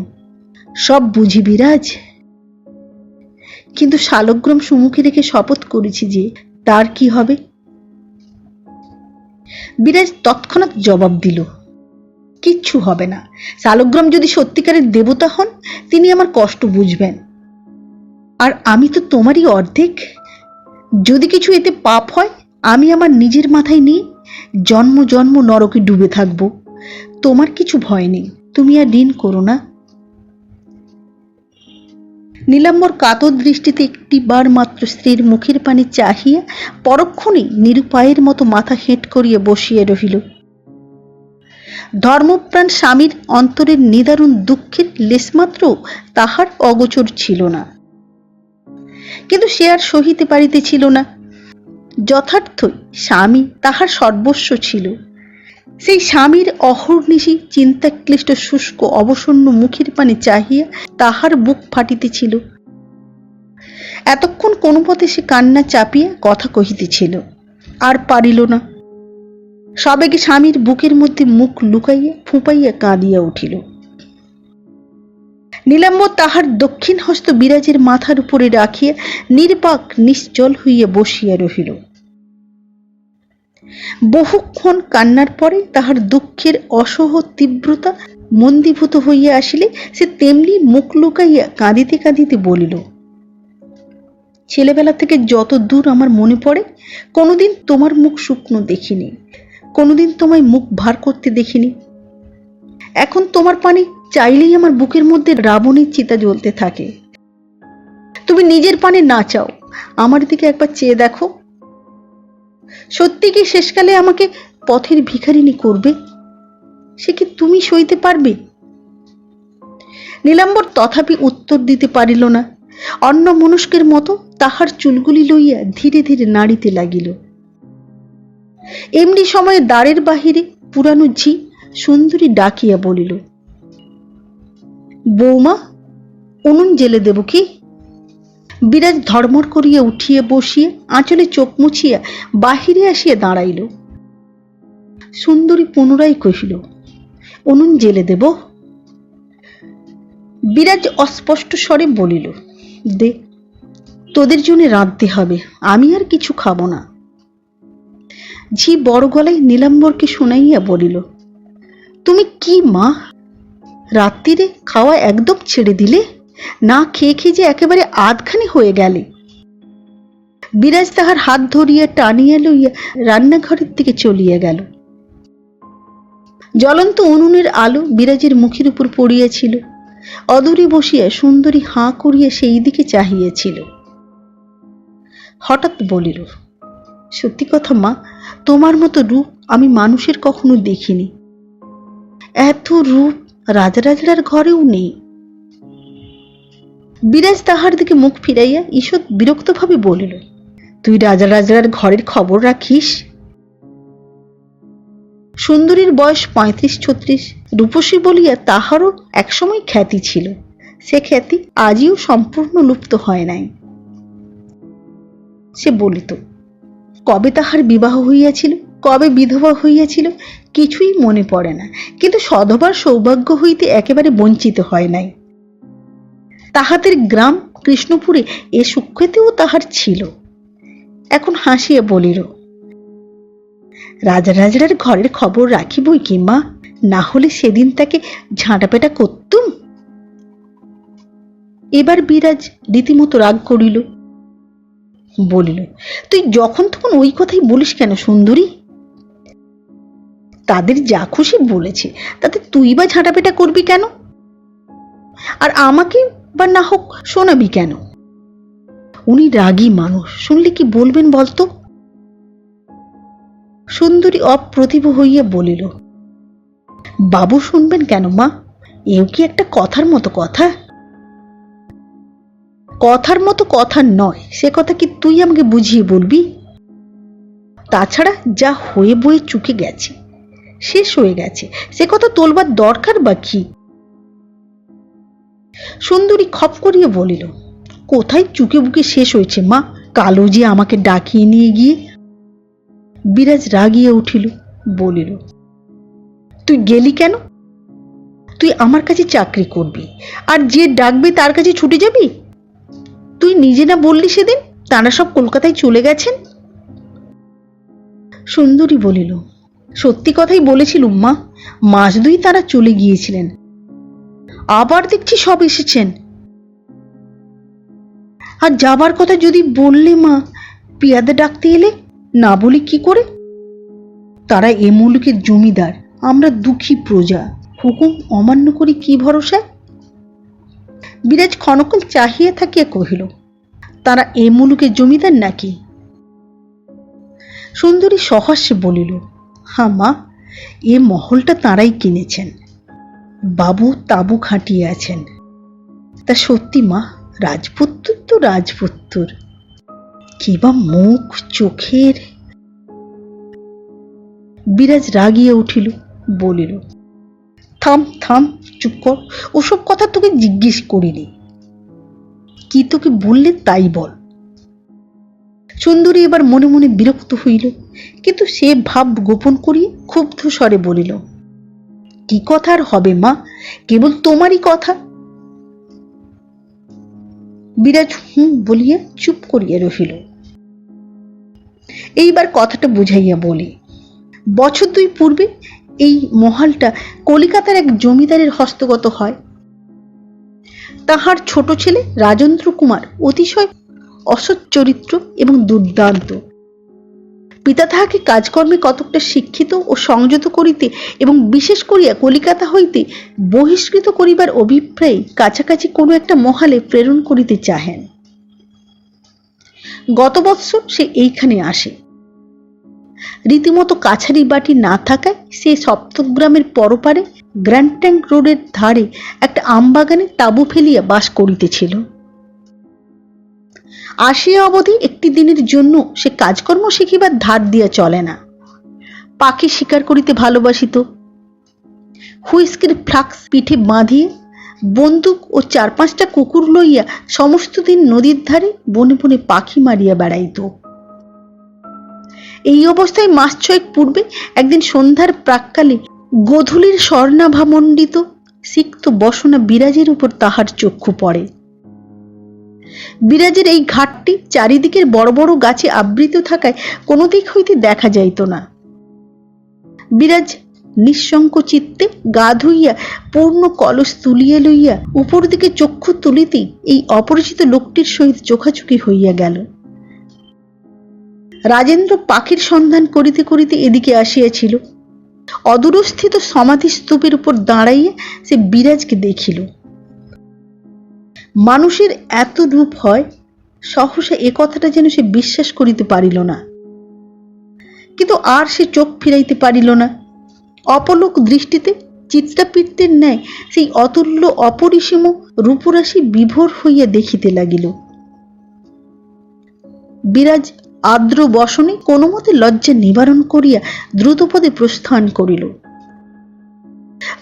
সব বুঝি বিরাজ, কিন্তু শালগ্রাম সুমুখে রেখে শপথ করেছি যে তার কি হবে? বিরাজ তৎক্ষণাৎ জবাব দিল, কিচ্ছু হবে না। শালগ্রাম যদি সত্যিকারের দেবতা হন, তিনি আমার কষ্ট বুঝবেন, আর আমি তো তোমারই অর্ধেক। যদি কিছু এতে পাপ হয়, আমি আমার নিজের মাথায় নিয়ে জন্ম জন্ম নরকে ডুবে থাকব। তোমার কিছু ভয় নেই, তুমি আর ঋণ করো না। নীলাম্বর কাতর দৃষ্টিতে একটি বার মাত্র স্ত্রীর মুখের পানে চাহিয়া পরক্ষণেই নিরুপায়ের মতো মাথা হেঁট করিয়া বসিয়া রহিল। ধর্মপ্রাণ স্বামীর অন্তরের নিদারুণ দুঃখের লেশমাত্র তাহার অগোচর ছিল না, কিন্তু সে আর সহিতে পারিতেছিল না। যথার্থই স্বামী তাহার সর্বস্ব ছিল। সেই স্বামীর অহর্নিশি চিন্তাক্লিষ্ট শুষ্ক অবসন্ন মুখের পানে চাহিয়া তাহার বুক ফাটিতেছিল। এতক্ষণ কোনো পথে সে কান্না চাপিয়া কথা কহিতেছিল, আর পারিল না। সবেগে স্বামীর বুকের মধ্যে মুখ লুকাইয়া ফুঁপাইয়া কাঁদিয়া উঠিল। নীলাম্বর তাহার দক্ষিণ হস্ত বিরাজের মাথার উপরে রাখিয়া নির্বাক নিশ্চল হইয়া বসিয়া রহিল। বহুক্ষণ কান্নার পরে তাহার দুঃখের অসহ তীব্রতা মন্দীভূত হইয়া আসিলে সে তেমনি মুখ লুকাইয়া কাঁদিতে কাঁদিতে বলিল, ছেলেবেলা থেকে যত দূর আমার মনে পড়ে, কোনোদিন তোমার মুখ শুকনো দেখিনি, কোনোদিন তোমায় মুখ ভার করতে দেখিনি। এখন তোমার পানে চাইলেই আমার বুকের মধ্যে রাবণের চিতা জ্বলতে থাকে। তুমি নিজের পানে না চাও, আমার দিকে একবার চেয়ে দেখো। সত্যি কি শেষকালে আমাকে পথের ভিখারিনী করবে? সে কি তুমি সইতে পারবে? নীলাম্বর তথাপি উত্তর দিতে পারিল না। অন্যমনস্কের মতো তাহার চুলগুলি লইয়া ধীরে ধীরে নাড়িতে লাগিল। এমনি সময়ে দ্বারের বাহিরে পুরানো ঝি সুন্দরী ডাকিয়া বলিল, বৌমা, উনুন জেলে দেব কি? বিরাজ ধর্মর করিয়া উঠিয়া বসিয়া আঁচলে চোখ মুছিয়া বাহিরে আসিয়া দাঁড়াইল। সুন্দরী পুনরায় কহিল, উনুন জেলে দেব? বিরাজ অস্পষ্ট স্বরে বলিল, দে, তোদের জন্য রাঁধতে হবে, আমি আর কিছু খাবো না। ঝি বড় গলায় নীলাম্বরকে শোনাইয়া বলিল, তুমি কি মা, রাত্রিরে খাওয়া একদম ছেড়ে দিলে? না খেয়ে খেয়ে যে একেবারে আধখানি হয়ে গেলে। বিরাজ তাহার হাত ধরিয়া টানিয়া লইয়া রান্নাঘরের দিকে চলিয়া গেল। জ্বলন্ত উনুনের আলো বিরাজের মুখের উপর পড়িয়াছিল। অদূরে বসিয়া সুন্দরী হাঁ করিয়া সেই দিকে চাহিয়াছিল। হঠাৎ বলিল, সত্যি কথা মা, তোমার মতো রূপ আমি মানুষের কখনো দেখিনি। এত রূপ রাজারাজড়ার ঘরেও নেই। বিরাজ তাহার দিকে মুখ ফিরাইয়া ঈষৎ বিরক্তভাবে বলিল, তুই রাজারাজড়ার ঘরের খবর রাখিস? সুন্দরীর বয়স 35-36, রূপসী বলিয়া তাহারও একসময় খ্যাতি ছিল। সে খ্যাতি আজও সম্পূর্ণ লুপ্ত হয় নাই। সে বলিত, কবে তাহার বিবাহ হইয়াছিল, কবে বিধবা হইয়াছিল, কিছুই মনে পড়ে না, কিন্তু সধবার সৌভাগ্য হইতে একেবারে বঞ্চিত হয় নাই। তাহাদের গ্রাম কৃষ্ণপুরে এ সুখ্যাতিও তাহার ছিল। এখন হাসিয়া বলিল, রাজারাজড়ার ঘরের খবর রাখিবই কি মা, না হলে সেদিন তাকে ঝাঁটাপেটা করতুম। এবার বিরাজ রীতিমতো রাগ করিল, বলিল, তুই যখন তখন ওই কথাই বলিস কেন সুন্দরী? তাদের যা খুশি বলেছে, তাতে তুই বা ঝাঁটাপেটা করবি কেন? আর আমাকে বা না হোক শোনাবি কেন? উনি রাগী মানুষ, শুনলে কি বলবেন বলতো? সুন্দরী অপ্রতিভ হইয়া বলিল, বাবু শুনবেন কেন মা? এও কি একটা কথার মতো কথা? কথার মতো কথা নয়, সে কথা কি তুই আমাকে বুঝিয়ে বলবি? তাছাড়া যা হয়ে বয়ে চুকে গেছে, শেষ হয়ে গেছে, সে কথা তোলবার দরকার বা কি? সুন্দরী খপ করিয়া বলিল, কোথায় চুকে বুকে শেষ হয়েছে মা? কালো যে আমাকে ডাকিয়ে নিয়ে গিয়ে। বিরাজ রাগিয়া উঠিল, বলিল, তুই গেলি কেন? তুই আমার কাছে চাকরি করবি, আর যে ডাকবে তার কাছে ছুটে যাবি? তুই নিজে না বললি সেদিন তারা সব কলকাতায় চলে গেছেন? সুন্দরী বলিল, সত্যি কথাই বলেছিলুম মা, মাস 2 তারা চলে গিয়েছিলেন, আবার দেখছি সব এসেছেন। আর যাবার কথা যদি বললে মা, পিয়াদা ডাকতে এলে না বলি কি করে? তারা এ মুলুকের জমিদার, আমরা দুঃখী প্রজা, হুকুম অমান্য করি কি ভরসায়? বিরাজ ক্ষণকাল চাহিয়া থাকিয়া কহিল, তারা এ মুলুকের জমিদার নাকি? সুন্দরী সহাস্যে বলিল, হ্যাঁ মা, এ মহলটা তারাই কিনেছেন, বাবু তাবু খাটিয়ে আছেন। তা সত্যি মা, রাজপুত্র তো রাজপুত্র, কিবা মুখ চোখের। বিরাজ রাগিয়া উঠিল, বলিল, থাম থাম, চুপ কর, ওসব কথা তোকে জিজ্ঞেস করিনি। কি তোকে বললে তাই বল। সুন্দরী এবার মনে মনে বিরক্ত হইল, কিন্তু সে ভাব গোপন করিয়া ক্ষুব্ধ স্বরে বলিল, কি কথা আর হবে মা, কেবল তোমারই কথা। বিরাজ হুঁ বলিয়া চুপ করিয়া রহিল। এইবার কথাটা বুঝাইয়া বলি, বছর 2 পূর্বে এই মহলটা কলিকাতার এক জমিদারের হস্তগত হয়। তাহার ছোট ছেলে রাজেন্দ্র কুমার অতিশয় অসৎ চরিত্র এবং দুর্দান্ত। পিতা তাহাকে কাজকর্মে কতকটা শিক্ষিত ও সংযত করিতে এবং বিশেষ করিয়া কলিকাতা হইতে বহিষ্কৃত করিবার অভিপ্রায়ে কাছাকাছি কোনো একটা মহলে প্রেরণ করিতে চাহেন। গত বৎসর সে এইখানে আসে। রীতিমতো কাছারি বাটি না থাকায় সে সপ্তগ্রামের পরপারে গ্র্যান্ড ট্যাঙ্ক রোডের ধারে একটা আমবাগানে তাঁবু ফেলিয়া বাস করিতেছিল। আসিয়া অবধি একটি দিনের জন্য সে কাজকর্ম শিখিবার ধার দিয়া চলে না। পাখি শিকার করিতে ভালোবাসিত। হুইস্কির ফ্লাক্স পিঠে বাঁধিয়ে বন্দুক ও 4-5টা কুকুর লইয়া সমস্ত দিন নদীর ধারে বনে বনে পাখি মারিয়া বেড়াইত। এই অবস্থায় মাস 6 পূর্বে একদিন সন্ধ্যার প্রাক্কালে গোধূলির স্বর্ণাভামণ্ডিত সিক্ত বসনা বিরাজের উপর তাহার চক্ষু পড়ে। বিরাজের এই ঘাটটি চারিদিকের বড় বড় গাছে আবৃত থাকায় কোনো দিক হইতে দেখা যাইত না। বিরাজ নিঃশঙ্ক চিত্তে গা ধুইয়া পূর্ণ কলস তুলিয়া লইয়া উপর দিকে চক্ষু তুলিতেই এই অপরিচিত লোকটির সহিত চোখাচোখি হইয়া গেল। রাজেন্দ্র পাখির সন্ধান করিতে করিতে এদিকে আসিয়াছিল। অদূরস্থিত সমাধি স্তূপের উপর দাঁড়াইয়া সে বিরাজকে দেখিল। মানুষের এত রূপ হয়, সহসা এ কথাটা যেন সে বিশ্বাস করিতে পারিল না। কিন্তু আর সে চোখ ফিরাইতে পারিল না। অপলোক দৃষ্টিতে চিত্রাপিত্তের ন্যায় সেই অতুল্য অপরিসীম রূপরাশি বিভোর হইয়া দেখিতে লাগিল। বিরাজ আর্দ্র বসনে কোনো মতে লজ্জা নিবারণ করিয়া দ্রুতপদে প্রস্থান করিল।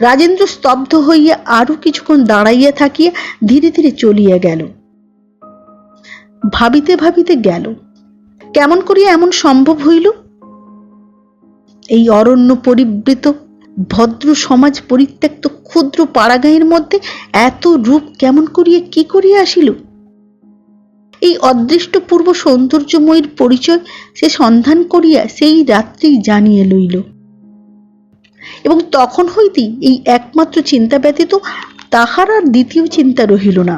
রাজেন্দ্র স্তব্ধ হইয়া আরো কিছুক্ষণ দাঁড়াইয়া থাকিয়া ধীরে ধীরে চলিয়া গেল। ভাবিতে ভাবিতে গেল, কেমন করিয়া এমন সম্ভব হইল? এই অরণ্য পরিবৃত ভদ্র সমাজ পরিত্যক্ত ক্ষুদ্র পাড়াগাঁয়ের মধ্যে এত রূপ কেমন করিয়া কি করিয়া আসিল? এই অদৃষ্টপূর্ব সৌন্দর্যময়ীর পরিচয় সে সন্ধান করিয়া সেই রাত্রেই জানিয়ে লইল, এবং তখন হইতেই এই একমাত্র চিন্তা ব্যতীত তাহার আর দ্বিতীয় চিন্তা রহিল না।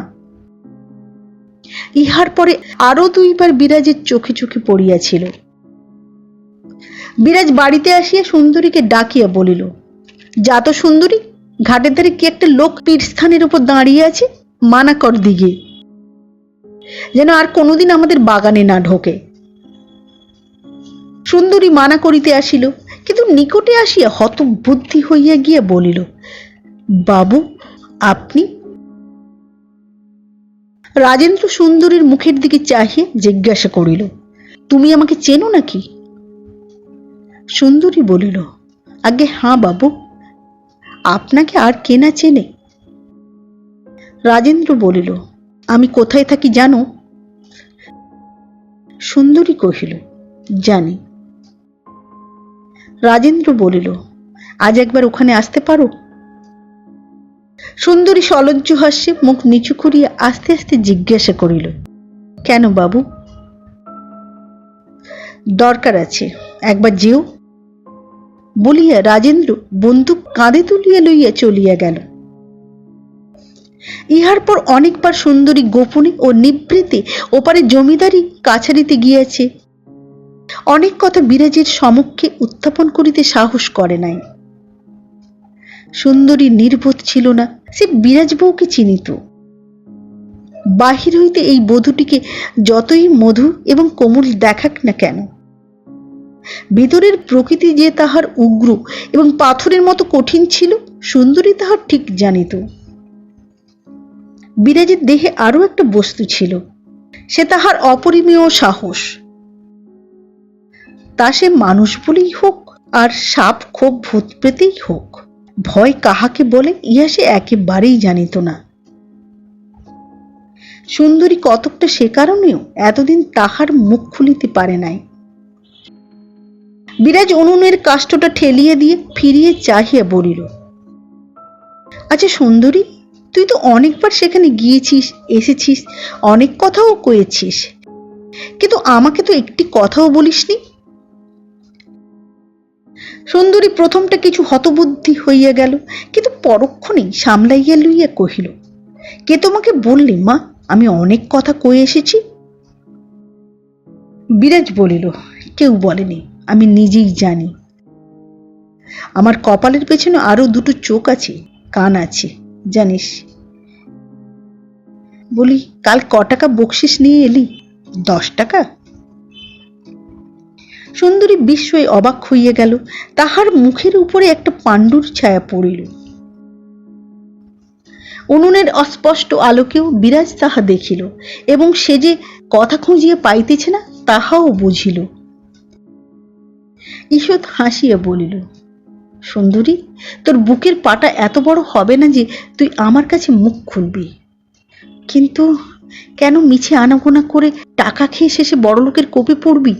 ইহার পরে আরো 2বার বিরাজের চোখে চোখে পড়িয়াছিল। বিরাজ বাড়িতে আসিয়া সুন্দরীকে ডাকিয়া বলিল, যা তো সুন্দরী, ঘাটের ধারে কি একটা লোক পীঠস্থানের উপর দাঁড়িয়ে আছে, মানা কর দিগে, যেন আর কোনোদিন আমাদের বাগানে না ঢোকে। সুন্দরী মানা করিতে আসিল, কিন্তু নিকটে আসিয়া হতবুদ্ধি হইয়া গিয়া বলিল, বাবু আপনি? রাজেন্দ্র সুন্দরীর মুখের দিকে চাহিয়া জিজ্ঞাসা করিল, তুমি আমাকে চেনো নাকি? সুন্দরী বলিল, আগে হাঁ বাবু, আপনাকে আর কে না চেনে? রাজেন্দ্র বলিল, আমি কোথায় থাকি জানো? সুন্দরী কহিল, জানি। রাজেন্দ্র বলিল, আজ একবার ওখানে আসতে পারো? সুন্দরী সলজ্জ হাস্যে মুখ নিচু করিয়া আস্তে আস্তে জিজ্ঞাসা করিল, কেন বাবু? দরকার আছে, একবার যেও বলিয়া রাজেন্দ্র বন্দুক কাঁধে তুলিয়া লইয়া চলিয়া গেল। ইহার পর অনেকবার সুন্দরী গোপনে ও নিবৃত্তে ওপারে জমিদারি কাছারিতে গিয়াছে। অনেক কথা বিরাজের সমক্ষে উত্থাপন করিতে সাহস করে নাই। সুন্দরী নির্বোধ ছিল না, সে বিরাজ বউকে চিনিত। বাহির হইতে এই বধূটিকে যতই মধুর এবং কোমল দেখাক না কেন, ভিতরের প্রকৃতি যে তাহার উগ্র এবং পাথরের মতো কঠিন ছিল, সুন্দরী তাহার ঠিক জানিত। বিরাজের দেহে আরো একটা বস্তু ছিল, সে তাহার অপরিমেয় সাহস। তা সে মানুষ বলেই হোক আর সাপ খোপ ভূত প্রেতেই হোক, ভয় কাহাকে বলে ইহা সে একেবারেই জানিত না। সুন্দরী কতকটা সে কারণেও এতদিন তাহার মুখ খুলিতে পারে নাই। বিরাজ উনুনের কাষ্ঠটা ঠেলিয়ে দিয়ে ফিরিয়ে চাহিয়া বলিল, আচ্ছা সুন্দরী, তুই তো অনেকবার সেখানে গিয়েছিস, এসেছিস, অনেক কথাও কয়েছিস, কিন্তু আমাকে তো একটি কথাও বলিসনি। সুন্দরী প্রথমটা কিছু হতবুদ্ধি হইয়া গেল, কিন্তু পরক্ষণেই সামলাইয়া লইয়া কহিল, কে তোমাকে বললে মা আমি অনেক কথা কয়ে এসেছি? বিরাজ বলিল, কেউ বলেনি, আমি নিজেই জানি। আমার কপালের পেছনে আরো 2টো চোখ আছে, কান আছে, জানিস। বলি, কাল ক টাকা বকশিস নিয়ে এলি? 10 টাকা? সুন্দরী বিস্ময়ে অবাক হইয়া গেল। তাহার মুখের উপরে একটা পাণ্ডুর ছায়া পড়িল। উনুনের অস্পষ্ট আলোকেও বিরাজ তাহা দেখিল, এবং সে যে কথা খুঁজিয়া পাইতেছে না তাহাও বুঝিল। ঈষৎ হাসিয়া বলিল, সুন্দরী, তোর বুকের পাটা এত বড় হবে না যে তুই আমার কাছে মুখ খুলবি। কিন্তু কেন মিছে আনাগোনা করে টাকা খেয়ে শেষে বড়লোকের কোপে পড়বি?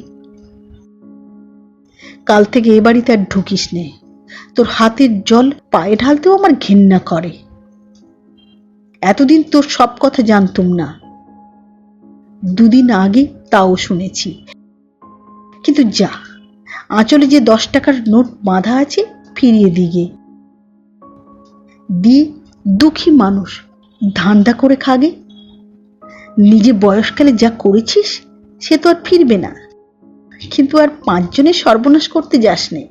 কাল থেকে এ বাড়িতে আর ঢুকিস নে। তোর হাতের জল পায়ে ঢালতেও আমার ঘেন্না করে। এতদিন তোর সব কথা জানতুম না, দুদিন আগে তাও শুনেছি। কিন্তু যা, আঁচলে যে 10 টাকার নোট বাঁধা আছে ফিরিয়ে দিগে। দি দুঃখী মানুষ, ধান্দা করে খাগে। নিজে বয়সকালে যা করেছিস সে তো আর ফিরবে না, কিন্তু আর 5 জনের সর্বনাশ করতে যাস নে।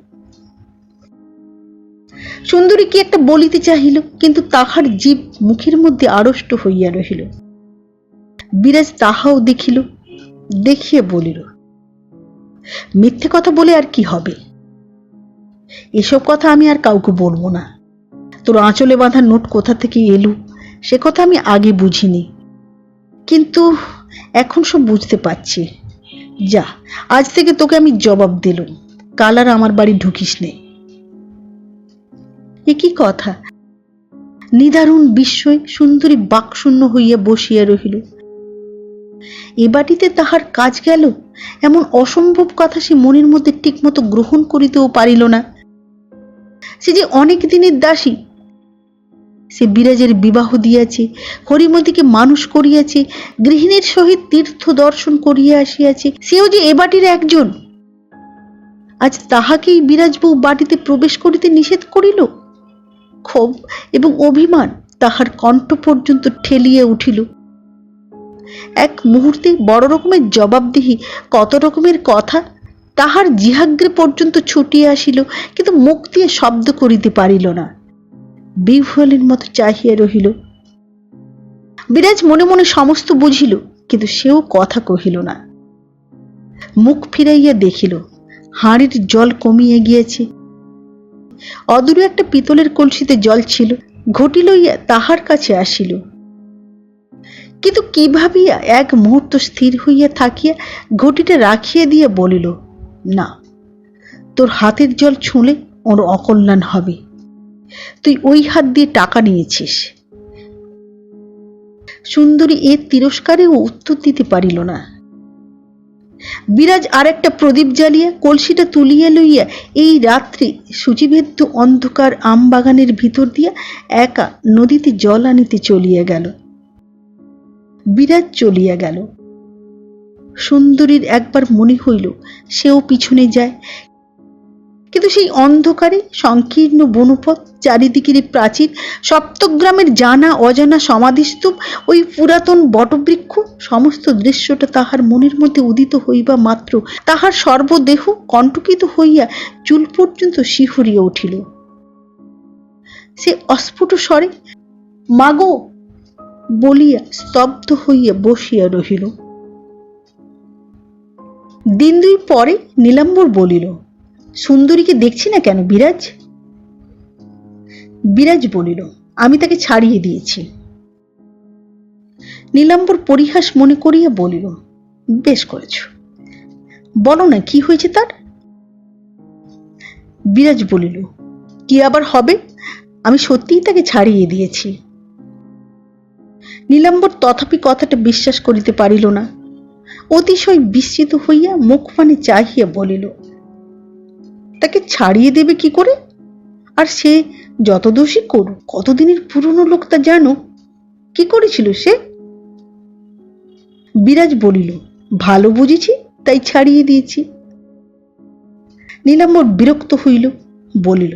সুন্দরী কি একটা বলিতে চাহিল, কিন্তু তাহার জীব মুখের মধ্যে আড়ষ্ট হইয়া রহিল। বিরাজ তাহাও দেখিল, দেখিয়া বলিল, মিথ্যে কথা বলে আর কি হবে? এসব কথা আমি আর কাউকে বলবো না। তোর আঁচলে বাঁধা নোট কোথা থেকে এলো সে কথা আমি আগে বুঝিনি, কিন্তু এখন সব বুঝতে পারছি। যা, আজ থেকে তোকে আমি জবাব দিলুম, কাল আর আমার বাড়ি ঢুকিস নে। এ কি কথা? নিদারুণ বিস্ময়ে সুন্দরী বাকশূন্য হইয়া বসিয়া রহিল। এ বাটিতে তাহার কাজ গেল, এমন অসম্ভব কথা সে মনের মধ্যে ঠিক মতো গ্রহণ করিতেও পারিল না। সে যে অনেক দিনের দাসী, সে বিরাজের বিবাহ দিয়াছে, হরিমতিকে মানুষ করিয়াছে, গৃহিণীর সহিত তীর্থ দর্শন করিয়া আসিয়াছে, সেও যে এ বাটির একজন। আজ তাহাকেই বিরাজবউ বাটিতে প্রবেশ করিতে নিষেধ করিল। ক্ষোভ এবং অভিমান তাহার কণ্ঠ পর্যন্ত ঠেলিয়া উঠিল। এক মুহূর্তে বড় রকমের জবাবদিহি, কত রকমের কথা তাহার জিহাগ্রে পর্যন্ত ছুটিয়া আসিল, কিন্তু মুখ দিয়ে শব্দ করিতে পারিল না। বিহ্বলের মতো চাহিয়া রহিল। বিরাজ মনে মনে সমস্ত বুঝিল, কিন্তু সেও কথা কহিল না। মুখ ফিরাইয়া দেখিল হাঁড়ির জল কমিয়া গিয়েছে। অদূরে একটা পিতলের কলসিতে জল ছিল, ঘটি লইয়া তাহার কাছে আসিল। কিন্তু কি ভাবিয়া এক মুহূর্ত স্থির হইয়া থাকিয়া ঘটিটা রাখিয়া দিয়া বলিল, না, তোর হাতের জল ছুঁলে ওর অকল্যাণ হবে। তুই ওই হাত দিয়ে টাকা নিয়েছিস। সুন্দরী এর তিরস্কারেও উত্তর দিতে পারিল না। বিরাজ আর একটা প্রদীপ জ্বালিয়া কলসিটা তুলিয়া লইয়া এই রাত্রি সূচিভেদ্য অন্ধকার আমবাগানের ভিতর দিয়া একা নদীতে জল আনিতে চলিয়া গেল। বিরাজ চলিয়া গেল। সুন্দরীর একবার মনে হইল সেও পিছনে যায়, কিন্তু সেই অন্ধকারে সংকীর্ণ বনপথ, চারিদিকের প্রাচীর, সপ্তগ্রামের জানা অজানা সমাধিস্তূপ, ওই পুরাতন বটবৃক্ষ, সমস্ত দৃশ্যটা তাহার মনের মধ্যে উদিত হইবা মাত্র তাহার সর্বদেহ কণ্টকিত হইয়া চুল পর্যন্ত শিহরিয়া উঠিল। সে অস্ফুট স্বরে মাগো বলিয়া স্তব্ধ হইয়া বসিয়া রহিল। দিন 2 পরে নীলাম্বর বলিল, সুন্দরীকে দেখছি না কেন বিরাজ? বিরাজ বলিল, আমি তাকে ছাড়িয়ে দিয়েছি। নীলাম্বর পরিহাস মনে করিয়া বলিল, বেশ করেছ, বলো না কি হয়েছে তার? বিরাজ বলিল, কি আবার হবে? আমি সত্যিই তাকে ছাড়িয়ে দিয়েছি। নীলাম্বর তথাপি কথাটা বিশ্বাস করিতে পারিল না। অতিশয় বিস্মিত হইয়া মুখ পানে চাহিয়া বলিল, তাকে ছাড়িয়ে দেবে কি করে? আর সে যত দোষী করুক, কতদিনের পুরনো লোক তা জানো। কি করেছিল সে? বিরাজ বলিল, ভালো বুঝেছি তাই ছাড়িয়ে দিয়েছি। নীলাম্বর বিরক্ত হইল, বলিল,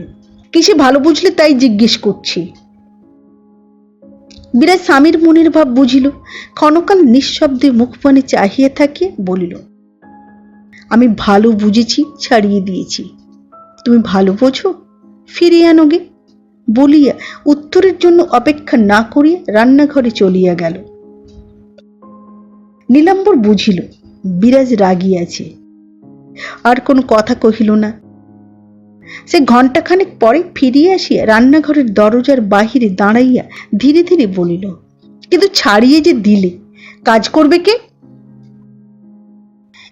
কিসে ভালো বুঝলে তাই জিজ্ঞেস করছি। বিরাজ স্বামীর মনের ভাব বুঝিল, ক্ষণকাল নিঃশব্দে মুখ পানে চাহিয়া থাকিয়া বলিল, আমি ভালো বুঝেছি, ছাড়িয়ে দিয়েছি। তুমি ভালো বোঝো, ফিরিয়ে আনোগে বলিয়া উত্তরের জন্য অপেক্ষা না করিয়া রান্নাঘরে চলিয়া গেল। নীলাম্বর বুঝিল বিরাজ রাগিয়াছে, আর কোনো কথা কহিল না। সে ঘণ্টাখানেক পরে ফিরিয়া আসিয়া রান্নাঘরের দরজার বাহিরে দাঁড়াইয়া ধীরে ধীরে বলিল, কিন্তু ছাড়িয়ে যে দিলে, কাজ করবে কে?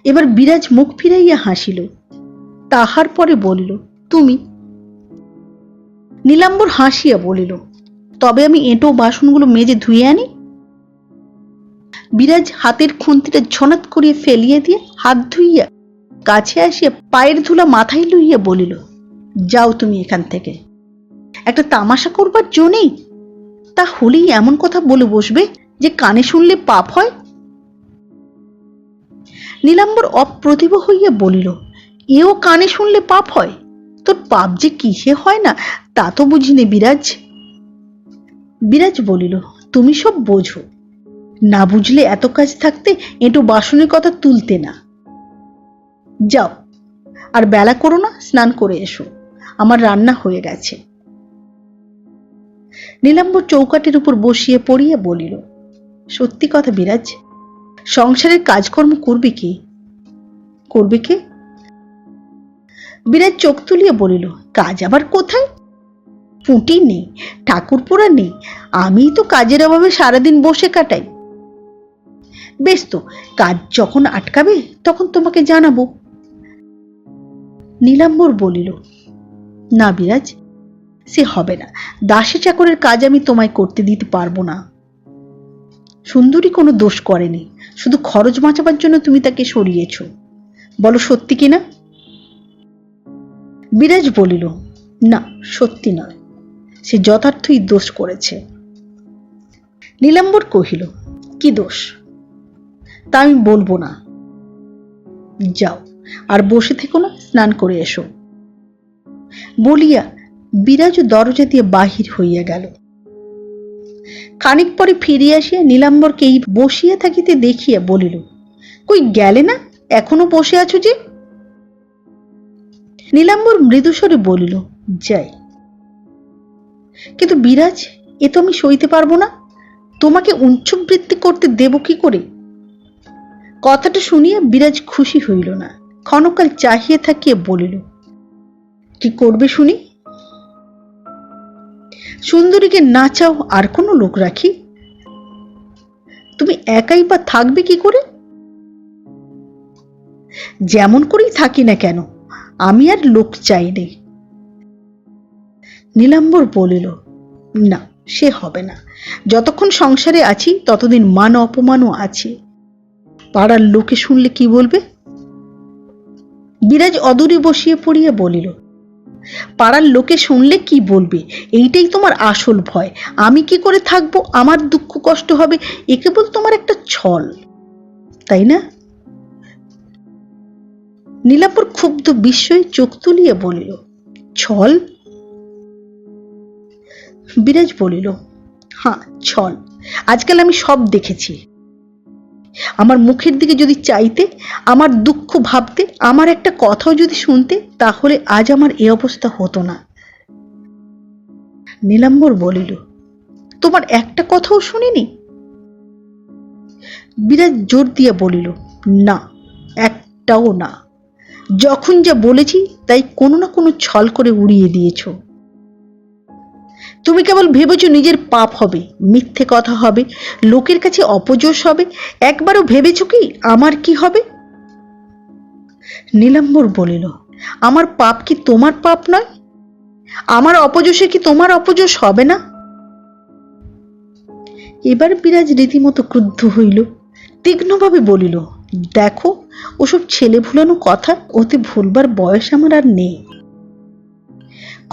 এবার বিরাজ মুখ ফিরাইয়া হাসিল। তাহার পরে বলিল, তুমি। নীলাম্বর হাসিয়া বলিল, তবে আমি এঁটো বাসনগুলো মেজে ধুয়ে আনি। বিরাজ হাতের খুন্তিটা ঝনাত করিয়া ফেলিয়া দিয়ে হাত ধুইয়া কাছে আসিয়া পায়ের ধুলা মাথায় লইয়া বলিল, যাও তুমি এখান থেকে। একটা তামাশা করবার জো নেই? তা হলেই এমন কথা বলে বসবে যে কানে শুনলে পাপ হয়। নীলাম্বর অপ্রতিভ হইয়া বলিল, এও কানে শুনলে পাপ হয়? তোর পাপ যে কিসে হয় না তা তো বুঝিনে বিরাজ। বিরাজ বলিল, তুমি সব বোঝো, না বুঝলে এত কাজ থাকতে এঁটো বাসনের কথা তুলতে না। যাও, আর বেলা করো না, স্নান করে এসো, আমার রান্না হয়ে গেছে। নীলাম্বর চৌকাঠের উপর বসিয়ে পড়িয়া বলিল, সত্যি কথা বিরাজ, সংসারের কাজকর্ম করবে কে? করবে কে? বিরাজ চোখ তুলিয়া বলিল, কাজ আবার কোথায়? পুঁটি নেই, ঠাকুরপোড়া নেই, আমিই তো কাজের অভাবে সারাদিন বসে কাটাই। বেশ তো, কাজ যখন আটকাবে তখন তোমাকে জানাবো। নীলাম্বর বলিল, না বিরাজ, সে হবে না। দাসী চাকরের কাজ আমি তোমায় করতে দিতে পারবো না। সুন্দরী কোনো দোষ করেনি, শুধু খরচ বাঁচাবার জন্য তুমি তাকে সরিয়েছ। বলো সত্যি কিনা? বিরাজ বলিল, না, সত্যি নয়, সে যথার্থই দোষ করেছে। নীলাম্বর কহিল, কি দোষ? তা আমি বলবো না। যাও, আর বসে থেকো না, স্নান করে এসো। বলিয়া বিরাজ দরজা দিয়ে বাহির হইয়া গেল। খানিক পরে ফিরিয়া আসিয়া নীলাম্বরকে এই বসিয়া থাকিতে দেখিয়া বলিল, কই গেলে না, এখনো বসে আছো যে? নীলাম্বর মৃদুস্বরে বলিল, যাই। কিন্তু বিরাজ, এ তো আমি সইতে পারবো না। তোমাকে উচ্চবৃত্তি করতে দেব কি করে? কথাটা শুনিয়া বিরাজ খুশি হইল না, ক্ষণকাল চাহিয়া থাকিয়া বলিল, কি করবে শুনি? সুন্দরীকে না চাও আর কোনো লোক রাখি? তুমি একাই বা থাকবে কি করে? যেমন করেই থাকি না কেন, আমি আর লোক চাই নেই। নীলাম্বর বলিল, না, সে হবে না। যতক্ষণ সংসারে আছি ততদিন মান অপমানও আছে। পাড়ার লোকে শুনলে কি বলবে? বিরাজ অদূরে বসিয়ে পড়িয়া বলিল, পাড়ার লোকে শুনলে কি বলবে, এইটাই তোমার আসল ভয়। আমি কি করে থাকবো, আমার দুঃখ কষ্ট হবে, এ কেবল তোমার একটা ছল, তাই না? নীলাম্বর ক্ষুব্ধ বিস্ময়ে চোখ তুলিয়া বলিল, ছল? বিরাজ বলিল, হ্যাঁ, ছল। আজকাল আমি সব দেখেছি। আমার মুখের দিকে যদি চাইতে, আমার দুঃখ ভাবতে, আমার একটা কথাও যদি শুনতে, তাহলে আজ আমার এ অবস্থা হতো না। নীলাম্বর বলিল, তোমার একটা কথাও শুনিনি? বিরাজ জোর দিয়া বলিল, না, একটাও না। যখন যা বলেছি তাই কোনো না কোনো ছল করে উড়িয়ে দিয়েছ। তুমি কেবল ভেবেছ নিজের পাপ হবে, মিথ্যে কথা হবে, লোকের কাছে অপযশ হবে। একবারও ভেবেছ কি আমার কি হবে? নীলাম্বর বলিল, আমার পাপ কি তোমার পাপ নয়? আমার অপযশে কি তোমার অপযশ হবে না? এবার বিরাজ রীতিমতো ক্রুদ্ধ হইল, তীক্ষ্ণভাবে বলিল, দেখো, ওসব ছেলে ভুলানো কথা, ওতে ভুলবার বয়স আমার আর নেই।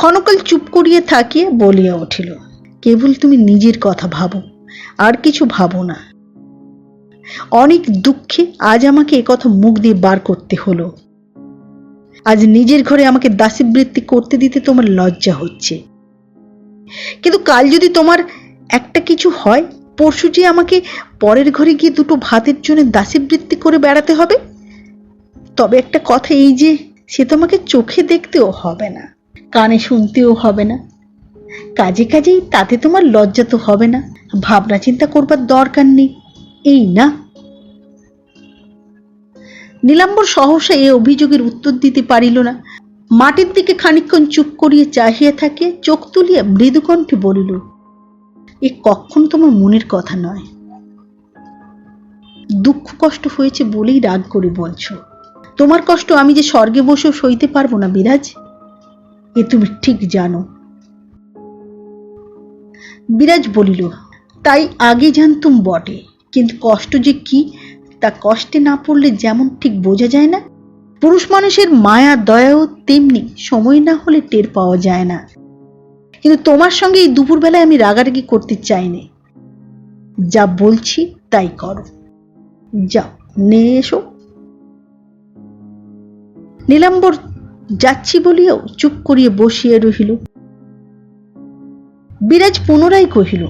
ক্ষণকাল চুপ করিয়া থাকিয়া বলিয়া উঠিল, কেবল তুমি নিজের কথা ভাবো, আর কিছু ভাবো না। অনেক দুঃখে আজ আমাকে একথা মুখ দিয়ে বার করতে হলো। আজ নিজের ঘরে আমাকে দাসীবৃত্তি করতে দিতে তোমার লজ্জা হচ্ছে, কিন্তু কাল যদি তোমার একটা কিছু হয়, পরশু যে আমাকে পরের ঘরে গিয়ে দুটো ভাতের জন্য দাসীবৃত্তি করে বেড়াতে হবে। তবে একটা কথা এই যে, সে তোমাকে চোখে দেখতেও হবে না, কানে শুনতেও হবে না, কাজে কাজেই, তাতে তোমার লজ্জা তো হবে না, ভাবনা চিন্তা করবার দরকার নেই, এই না? নীলাম্বর সহসা এ অভিযোগের উত্তর দিতে পারিল না। মাটির দিকে খানিকক্ষণ চুপ করিয়া চাহিয়া থাকে, চোখ তুলিয়া মৃদুকণ্ঠে বলিল, এ কখনো তোমার মনের কথা নয়। দুঃখ কষ্ট হয়েছে বলেই রাগ করে বলছো। তোমার কষ্ট আমি যে স্বর্গে বসেও সইতে পারবো না বিরাজ, এ তুমি ঠিক জানো। বিরাজ বলিল, তাই আগে জানতুম বটে, কিন্তু কষ্ট যে কি তা কষ্টে না পড়লে যেমন ঠিক বোঝা যায় না, পুরুষ মানুষের মায়া দয়াও তেমনি সময় না হলে টের পাওয়া যায় না। কিন্তু তোমার সঙ্গে এই দুপুরবেলায় আমি রাগারাগি করতে চাইনি। যা বলছি তাই করো, যাও নিয়ে এসো। নীলাম্বর যাচ্ছি বলিয়াও চুপ করিয়া বসিয়া রহিল। বিরাজ পুনরায় কহিল,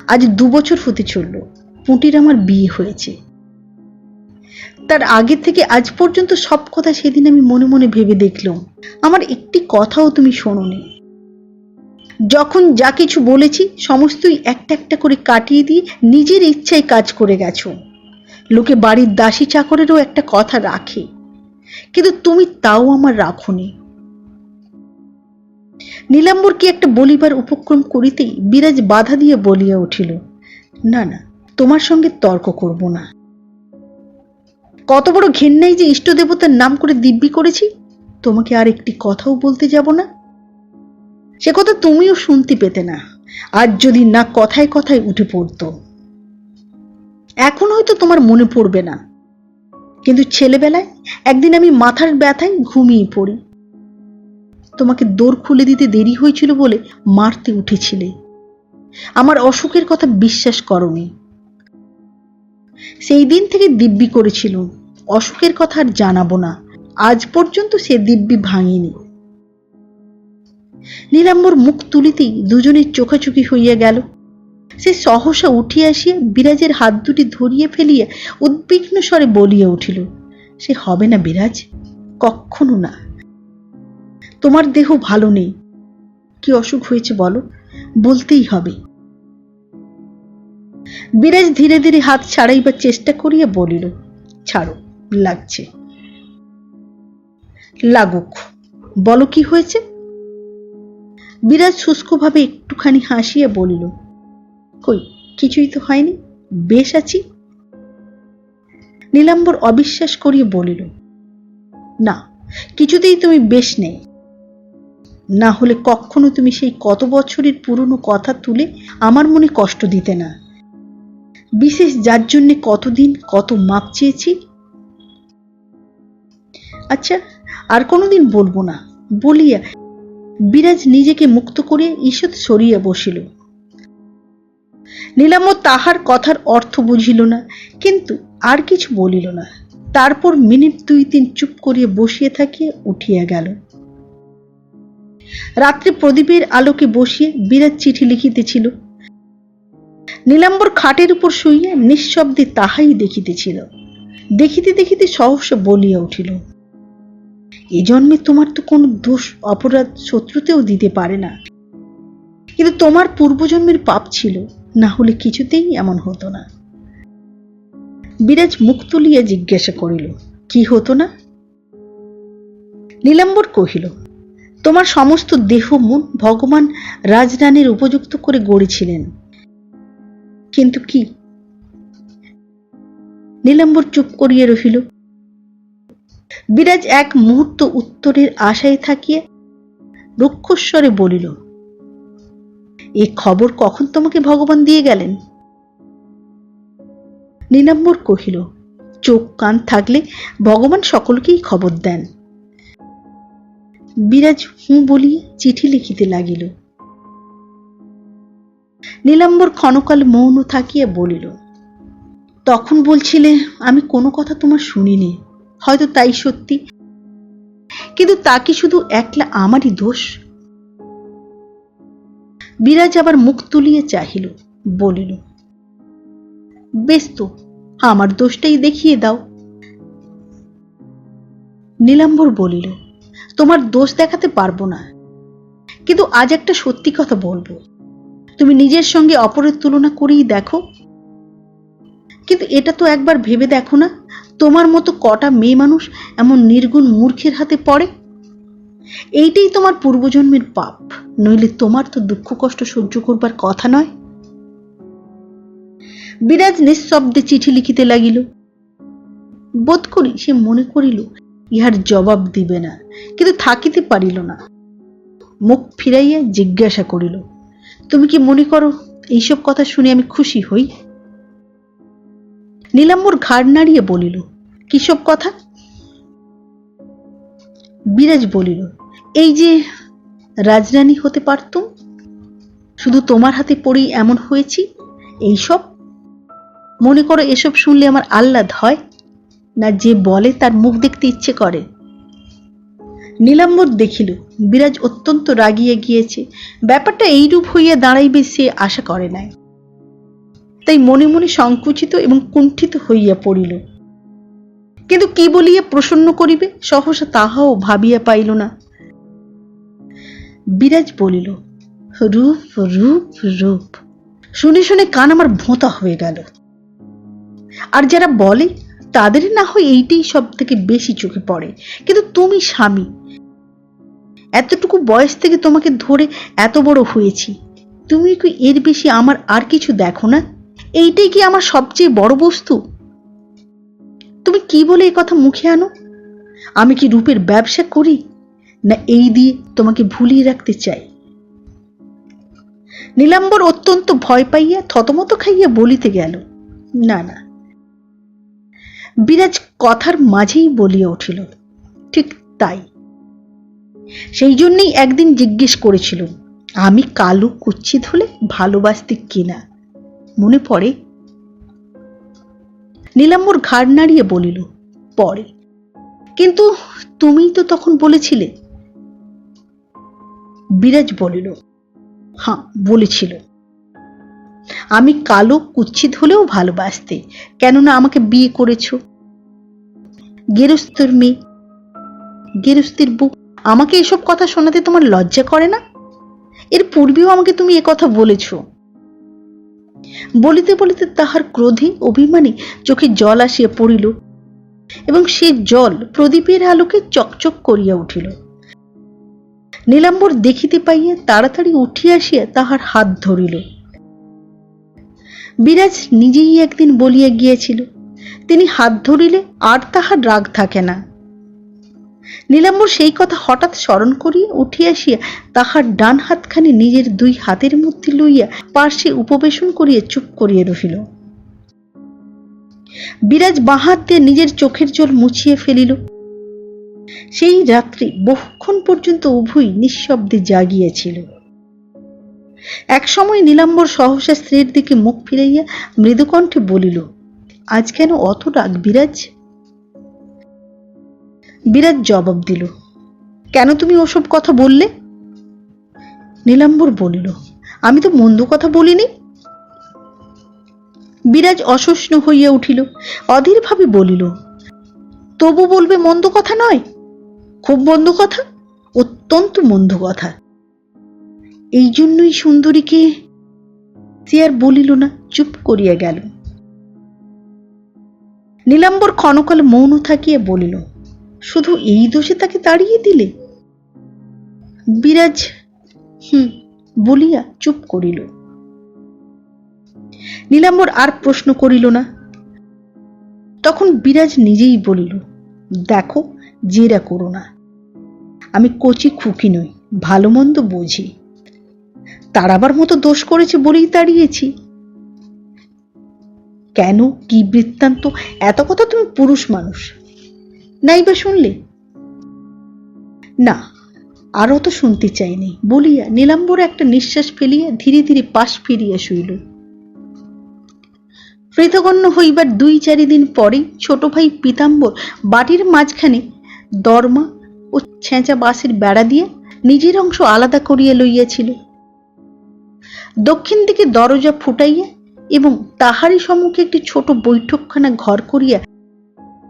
আজ 2 বছর হতে চলল পুঁটির আমার বিয়ে হয়েছে। তার আগে থেকে আজ পর্যন্ত সব কথা সেদিন আমি মনে মনে ভেবে দেখলাম, আমার একটি কথাও তুমি শোনোনি। যখন যা কিছু বলেছি সমস্তই একটা একটা করে কাটিয়ে দিয়ে নিজের ইচ্ছায় কাজ করে গেছো। লোকে বাড়ির দাসী চাকরেরও একটা কথা রাখে, কিন্তু তুমি তাও আমার রাখোনি। নীলাম্বর কি একটা বলিবার উপক্রম করিতেই বিরাজ বাধা দিয়ে বলিয়া উঠিল, না না, তোমার সঙ্গে তর্ক করব না। কত বড় ঘেন্নাই যে ইষ্ট দেবতার নাম করে দিব্যি করেছি, তোমাকে আর একটি কথাও বলতে যাব না। সে কথা তুমিও শুনতে পেতে না, আজ যদি না কথায় কথায় উঠে পড়তো। এখন হয়তো তোমার মনে পড়বে না, কিন্তু ছেলেবেলায় একদিন আমি মাথার ব্যথায় ঘুমিয়ে পড়ি। তোমাকে দৌড় খুলে দিতে দেরি হয়েছিল বলে মারতে উঠেছিলে। আমার অসুখের কথা বিশ্বাস করনি। সেই দিন থেকে দিব্যি করেছিল অসুখের কথা আর জানাবো না। আজ পর্যন্ত সে দিব্যি ভাঙিনি। নীলাম্বর মুখ তুলিতেই দুজনের চোখাচোখি হইয়া গেল। সে সহসা উঠিয়া আসিয়া বিরাজের হাত দুটি ধরিয়া ফেলিয়া উদ্বিগ্ন স্বরে বলিয়া উঠিল, সে হবে না বিরাজ, কখনো না। তোমার দেহ ভালো নেই। কি অসুখ হয়েছে বলো, বলতেই হবে। বিরাজ ধীরে ধীরে হাত ছাড়াইবার চেষ্টা করিয়া বলিল, ছাড়ো, লাগছে। লাগুক, বলো কি হয়েছে। বিরাজ শুষ্কভাবে একটুখানি হাসিয়া বলিল, কই কিছুই তো হয়নি, বেশ আছি। নীলাম্বর অবিশ্বাস করিয়া বলিল, না, কিছুতেই তুমি বেশ নেই। না হলে কখনো তুমি সেই কত বছরের পুরনো কথা তুলে আমার মনে কষ্ট দিতে না, বিশেষ যার জন্য কতদিন কত মাপ চেয়েছি। আচ্ছা, আর কোনোদিন বলবো না বলিয়া বিরাজ নিজেকে মুক্ত করিয়া ঈষৎ সরিয়া বসিল। নীলাম্বর তাহার কথার অর্থ বুঝিল না, কিন্তু আর কিছু বলিল না। তারপর মিনিট 2-3 চুপ করিয়া বসিয়া থাকিয়া উঠিয়া গেল। রাত্রে প্রদীপের আলোকে বসিয়া বিরাজ চিঠি লিখিতেছিল। নীলাম্বর খাটের উপর শুইয়া নিঃশব্দে তাহাই দেখিতেছিল। দেখিতে দেখিতে সহসা বলিয়া উঠিল, এ জন্মে তোমার তো কোনো দোষ অপরাধ শত্রুতেও দিতে পারে না, কিন্তু তোমার পূর্বজন্মের পাপ ছিল, না হলে কিছুতেই এমন হতো না। বিরাজ মুখ তুলিয়া জিজ্ঞাসা করিল, কি হতো না? নীলাম্বর কহিল, তোমার সমস্ত দেহ মন ভগবান রাজরানীর উপযুক্ত করে গড়েছিলেন, কিন্তু কি? নীলাম্বর চুপ করিয়া রহিল। বিরাজ এক মুহূর্ত উত্তরের আশায় থাকিয়া রুক্ষস্বরে বলিল, এই খবর কখন তোমাকে ভগবান দিয়ে গেলেন? নীলাম্বর কহিল, চোখ কান থাকলে ভগবান সকলকেই খবর দেন। বিরাজ হুঁ বলিয়া চিঠি লিখিতে লাগিল। নীলাম্বর ক্ষণকাল মৌন থাকিয়া বলিল, তখন বলছিলে আমি কোনো কথা তোমার শুনিনি, হয়তো তাই সত্যি, কিন্তু তা কি শুধু একলা আমারই দোষ? বিরাজ আবার মুখ তুলিয়া চাহিল, বলিল, বেশ তো, আমার দোষটাই দেখিয়ে দাও। নীলাম্বর বলিল, তোমার দোষ দেখাতে পারবো না, কিন্তু আজ একটা সত্যি কথা বলবো। তুমি নিজের সঙ্গে অপরের তুলনা করেই দেখো, কিন্তু এটা তো একবার ভেবে দেখো না, তোমার মতো কটা মেয়ে মানুষ এমন নির্গুণ মূর্খের হাতে পড়ে? এইটাই তোমার পূর্বজন্মের পাপ, নইলে তোমার তো দুঃখ কষ্ট সহ্য করবার কথা নয়। বিরাজ নিঃশব্দে চিঠি লিখিতে লাগিল। বোধ করি সে মনে করিল ইহার জবাব দিবে না, কিন্তু থাকিতে পারিল না। মুখ ফিরাইয়া জিজ্ঞাসা করিল, তুমি কি মনে করো এইসব কথা শুনে আমি খুশি হই? নীলাম্বর ঘাড় নাড়িয়ে বলিল, কিসব কথা? বিরাজ বলিল, এই যে রাজরানী হতে পারতুম, শুধু তোমার হাতে পড়েই এমন হয়েছি, এইসব মনে করো। এসব শুনলে আমার আহ্লাদ হয় না যে বলে তার মুখ দেখতে ইচ্ছে করে? নীলাম্বর দেখিল বিরাজ অত্যন্ত রাগিয়া গিয়েছে। ব্যাপারটা এইরূপ হইয়া দাঁড়াইবে সে আশা করে নাই। তাই মনে মনে সংকুচিত এবং কুণ্ঠিত হইয়া পড়িল। কিন্তু কি বলিয়া প্রসন্ন করিবে সহসা তাহাও ভাবিয়া পাইল না। বিরাজ বলিল, রূপ রূপ রূপ। শুনে শুনে কান আমার ভোঁতা হয়ে গেল। আর যারা বলে তাদের না হয় এইটাই সব থেকে বেশি চোখে পড়ে, কিন্তু তুমি স্বামী, এতটুকু বয়স থেকে তোমাকে ধরে এত বড় হয়েছি, তুমি কি এর বেশি আমার আর কিছু দেখো না? এইটাই কি আমার সবচেয়ে বড় বস্তু? তুমি কি বলে এই কথা মুখে আনো? আমি কি রূপের ব্যবসা করি, না এই দিয়ে তোমাকে ভুলিয়ে রাখতে চাই? নীলাম্বর অত্যন্ত ভয় পাইয়া থতমত খাইয়া বলিতে গেল, না না। বিরাজ কথার মাঝেই বলিয়া উঠিল, ঠিক তাই। সেই জন্যই একদিন জিজ্ঞেস করেছিল আমি কালো কুচ্ছিত হলে ভালোবাসতে কিনা, মনে পড়ে? নীলাম্বর ঘাড় নাড়িয়ে বলিল, পড়ে। কিন্তু তুমিই তো তখন বলেছিলে। বিরাজ বলিল, হ্যাঁ বলেছিল। আমি কালো কুচ্ছিত হলেও ভালোবাসতে, কেননা আমাকে বিয়ে করেছ। গেরস্থের মেয়ে, গেরস্থের বউ, আমাকে এসব কথা শোনাতে তোমার লজ্জা করে না? এর পূর্বেও আমাকে তুমি এ কথা বলেছ। বলিতে বলিতে তাহার ক্রোধে অভিমানে চোখে জল আসিয়া পড়িল এবং সে জল প্রদীপের আলোকে চকচক করিয়া উঠিল। নীলাম্বর দেখিতে পাইয়া তাড়াতাড়ি উঠিয়া আসিয়া তাহার হাত ধরিল। বিরাজ নিজেই একদিন বলিয়া গিয়েছিল, তিনি হাত ধরিলে আর তাহার রাগ থাকে না। নীলাম্বর সেই কথা হঠাৎ স্মরণ করিয়া উঠিয়া আসিয়া তাহার ডান হাতখানি নিজের দুই হাতের মধ্যে লইয়া পার্শ্বে উপবেশন করিয়া চুপ করিয়া রহিল। বিরাজ বাঁ হাত দিয়ে নিজের চোখের জল মুছিয়া ফেলিল। সেই রাত্রি বহুক্ষণ পর্যন্ত উভয় নিঃশব্দে জাগিয়াছিল। এক সময় নীলাম্বর সহসা স্ত্রীর দিকে মুখ ফিরাইয়া মৃদুকণ্ঠে বলিল, আজ কেন অত রাগ বিরাজ? বিরাজ জবাব দিল, কেন তুমি ওসব কথা বললে? নীলাম্বর বলিল, আমি তো মন্দ কথা বলিনি। বিরাজ অসহ্য হইয়া উঠিল, অধীর ভাবে বলিল, তবু বলবে মন্দ কথা নয়? খুব মন্দ কথা, অত্যন্ত মন্দ কথা। এই জন্যই সুন্দরীকে। সে আর বলিল না, চুপ করিয়া গেল। নীলাম্বর ক্ষণকাল মৌন থাকিয়া বলিল, শুধু এই দোষে তাকে তাড়িয়ে দিলে? বিরাজ বলিয়া চুপ করিল। নীলাম্বর আর প্রশ্ন করিল না। তখন বিরাজ নিজেই বলিল, দেখো, জেরা করো না। আমি কচি খুকি নই, ভালো মন্দ বুঝি। তাড়াবার মতো দোষ করেছে বলেই তাড়িয়েছি। কেন, কি বৃত্তান্ত, এত কথা তুমি পুরুষ মানুষ, নাইবা শুনলে? না, আর অত শুনতে চাইনি বলিয়া নীলাম্বর একটা নিঃশ্বাস ফেলিয়া ধীরে ধীরে পাশ ফিরিয়া শুইল। পৃথগণ্য হইবার 2-4 দিন পরেই ছোট ভাই পীতাম্বর বাটির মাঝখানে দরমা ও ছেঁচা বাঁশের বেড়া দিয়া নিজের অংশ আলাদা করিয়া লইয়াছিল। দক্ষিণ দিকে দরজা ফুটাইয়া এবং তাহারই সম্মুখে একটি ছোট বৈঠকখানা ঘর করিয়া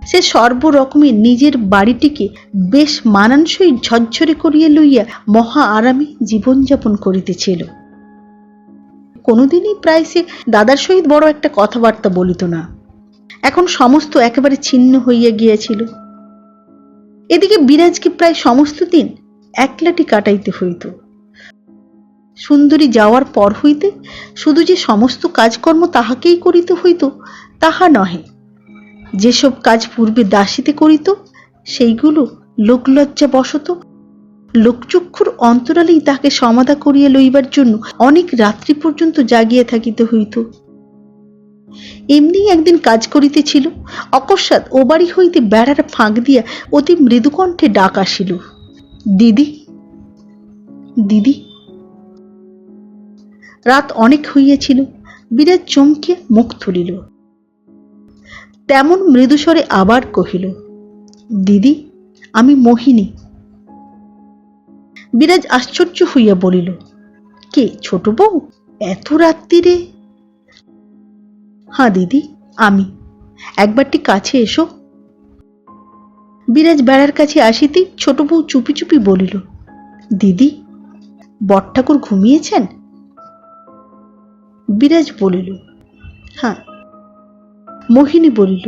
সে সর্বরকমে নিজের বাড়িটিকে বেশ মানানসই ঝরঝরে করিয়া লইয়া মহা আরামে জীবনযাপন করিতেছিল। কোনোদিনই প্রায় সে দাদার সহিত বড় একটা কথাবার্তা বলিত না। এখন সমস্ত একেবারে ছিন্ন হইয়া গিয়াছিল। এদিকে বিরাজকে প্রায় সমস্ত দিন একলাটি কাটাইতে হইত। সুন্দরী যাওয়ার পর হইতে শুধু যে সমস্ত কাজকর্ম তাহাকেই করিতে হইত তাহা নহে, যেসব কাজ পূর্বে দাসীতে করিত সেইগুলো লোকলজ্জা বশত লোকচক্ষুর অন্তরালেই তাকে সমাধা করিয়া লইবার জন্য অনেক রাত্রি পর্যন্ত জাগিয়া থাকিতে হইত। এমনি একদিন কাজ করিতেছিল, অকস্মাৎ ও বাড়ি হইতে বেড়ার ফাঁক দিয়া অতি মৃদুকণ্ঠে ডাক আসিল, দিদি দিদি। রাত অনেক হইয়াছিল। বিরাজ চমকে মুখ তুলিল। তেমন মৃদুস্বরে আবার কহিল, দিদি, আমি মোহিনী। বিরাজ আশ্চর্য হইয়া বলিল, কে, ছোট বউ, এত রাত্রিরে? হ্যাঁ দিদি, আমি। একবারটি কাছে এসো। বিরাজ বেড়ার কাছে আসিতেই ছোট বউ চুপি চুপি বলিল, দিদি, বটঠাকুর ঘুমিয়েছেন? বিরাজ বলিল, হ্যাঁ। মোহিনী বলিল,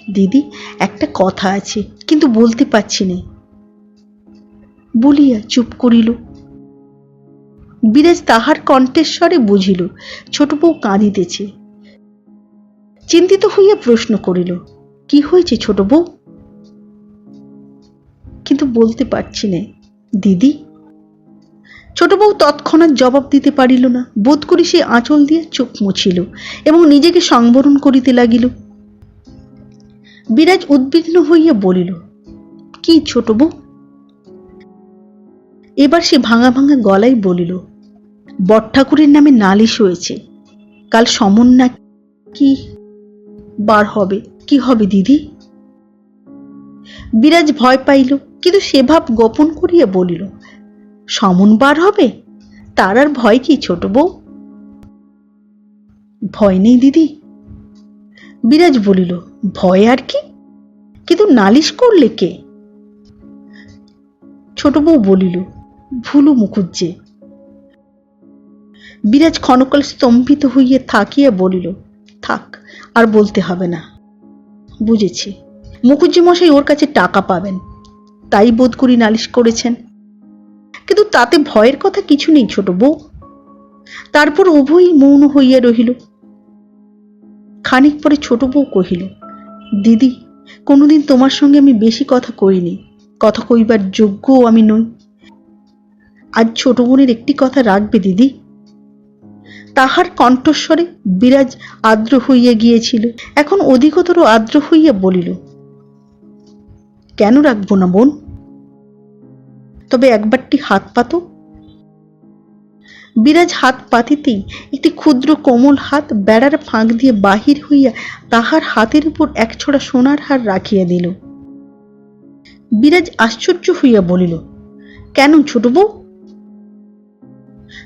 দিদি, একটা কথা আছে, কিন্তু বলতে পারছি না, বলিয়া চুপ করিল। বিরাজ তাহার কণ্ঠেশ্বরে বুঝিল ছোট বউ কাঁদিতেছে। চিন্তিত হইয়া প্রশ্ন করিল, কি হয়েছে ছোট বউ? কিন্তু বলতে পারছি না দিদি। ছোট বউ তৎক্ষণাৎ জবাব দিতে পারিল না। বোধ করি সে আঁচল দিয়ে চোখ মুছিল এবং নিজেকে সংবরণ করিতে লাগিল। বিরাজ উদ্বিগ্ন হইয়া বলিল, কি ছোট বউ? এবার সে ভাঙা ভাঙা গলায় বলিল, বটঠাকুরের নামে নালিশ হয়েছে। কাল সমন না কি বার হবে। কি হবে দিদি? বিরাজ ভয় পাইল, কিন্তু সে ভাব গোপন করিয়া বলিল, সমন বার হবে? তার আর ভয় কি ছোট বউ? ভয় নেই দিদি। বিরাজ বলিল, ভয় আর কি, কিন্তু নালিশ করলে কে? ছোট বউ বলিল, ভুলু মুখুজ্জে। বিরাজ ক্ষণকাল স্তম্ভিত হইয়া থাকিয়া বলিল, থাক, আর বলতে হবে না। বুঝেছি, মুখুজ্জে মশাই ওর কাছে টাকা পাবেন, তাই বোধ করি নালিশ করেছেন। কিন্তু তাতে ভয়ের কথা কিছু নেই ছোট বউ। তারপর উভয়ই মৌন হইয়া রহিল। খানিক পরে ছোট বউ কহিল, দিদি, কোনোদিন তোমার সঙ্গে আমি বেশি কথা কইনি, কথা কইবার যোগ্যও আমি নই। আজ ছোট বোনের একটি কথা রাখবে দিদি? তাহার কণ্ঠস্বরে বিরাজ আর্দ্র হইয়া গিয়েছিল, এখন অধিকতর আর্দ্র হইয়া বলিল, কেন রাখবো না বোন? তবে একবারটি হাত পাতো। বিরাজ হাত পাতিতেই একটি ক্ষুদ্র কোমল হাত বেড়ার ফাঁক দিয়ে বাহির হইয়া তাহার হাতের উপর এক ছড়া সোনার হার রাখিয়া দিল। বিরাজ আশ্চর্য হইয়া বলিল, কেন ছোট বউ?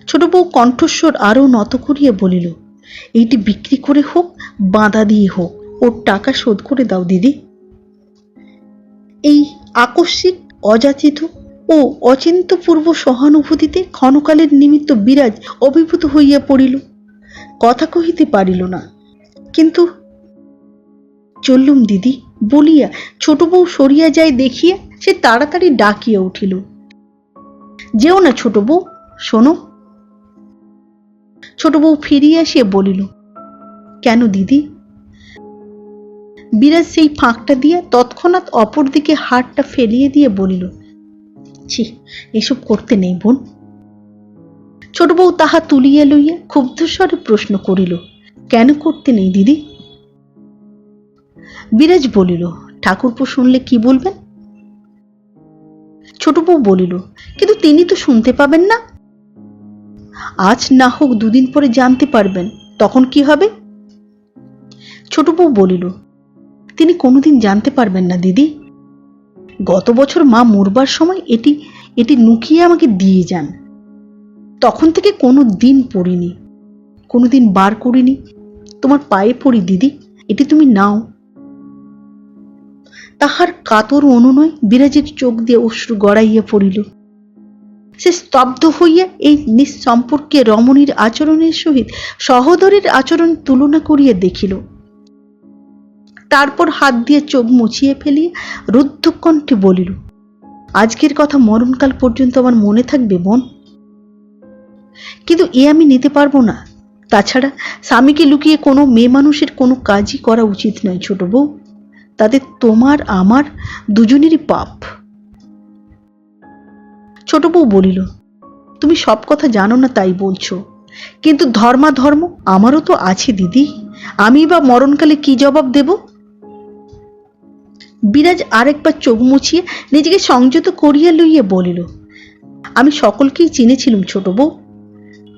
ছোট বউ কণ্ঠস্বর আরো নত করিয়া বলিল, এইটি বিক্রি করে হোক, বাঁধা দিয়ে হোক, ওর টাকা শোধ করে দাও দিদি। এই আকস্মিক, অযাচিত ও অচিন্তপূর্ব সহানুভূতিতে ক্ষণকালের নিমিত্ত বিরাজ অভিভূত হইয়া পড়িল। কথা কহিতে পারিল না। কিন্তু চললুম দিদি বলিয়া ছোট বউ সরিয়া যায় দেখিয়া সে তাড়াতাড়ি ডাকিয়া উঠিল, যেও না ছোট বউ, শোনো। ছোট বউ ফিরিয়া আসিয়া বলিল, কেন দিদি? বিরাজ সেই ফাঁকটা দিয়া তৎক্ষণাৎ অপর দিকে হাতটা ফেলিয়ে দিয়ে বলিল, ছি, এসব করতে নেই বোন। ছোট বউ তাহা তুলিয়া লইয়া ক্ষুব্ধস্বরে প্রশ্ন করিল, কেন করতে নেই দিদি? বিরাজ বলিল, ঠাকুরপো শুনলে কি বলবেন? ছোট বউ বলিল, কিন্তু তিনি তো শুনতে পাবেন না। আজ না হোক দুদিন পরে জানতে পারবেন, তখন কি হবে? ছোট বউ বলিল, তিনি কোনোদিন জানতে পারবেন না দিদি। গত বছর মা মরবার সময় এটি এটি নুকিয়ে আমাকে দিয়ে যান। তখন থেকে কোনো দিন পড়িনি, কোনোদিন বার করিনি। তোমার পায়ে পড়ি দিদি, এটি তুমি নাও। তাহার কাতর অনুনয় বিরাজের চোখ দিয়ে অশ্রু গড়াইয়া পড়িল। সে স্তব্ধ হইয়া এই নিঃসম্পর্কে রমণীর আচরণের সহিত সহোদরের আচরণ তুলনা করিয়া দেখিল। তারপর হাত দিয়ে চোখ মুছিয়ে ফেলিয়ে রুদ্ধ কণ্ঠে বলিল, আজকের কথা মরণকাল পর্যন্ত আমার মনে থাকবে বোন। কিন্তু এ আমি নিতে পারবো না। তাছাড়া স্বামীকে লুকিয়ে কোনো মেয়ে মানুষের কোনো কাজই করা উচিত নয় ছোট বউ। তাতে তোমার আমার দুজনেরই পাপ। ছোট বউ বলিল, তুমি সব কথা জানো না তাই বলছো, কিন্তু ধর্মাধর্ম আমারও তো আছে দিদি। আমি বা মরণকালে কি জবাব দেব? বিরাজ আরেকবার চোখ মুছিয়ে নিজেকে সংযত করিয়া লইয়া বলিল, আমি সকলকেই চিনেছিলাম ছোট বউ,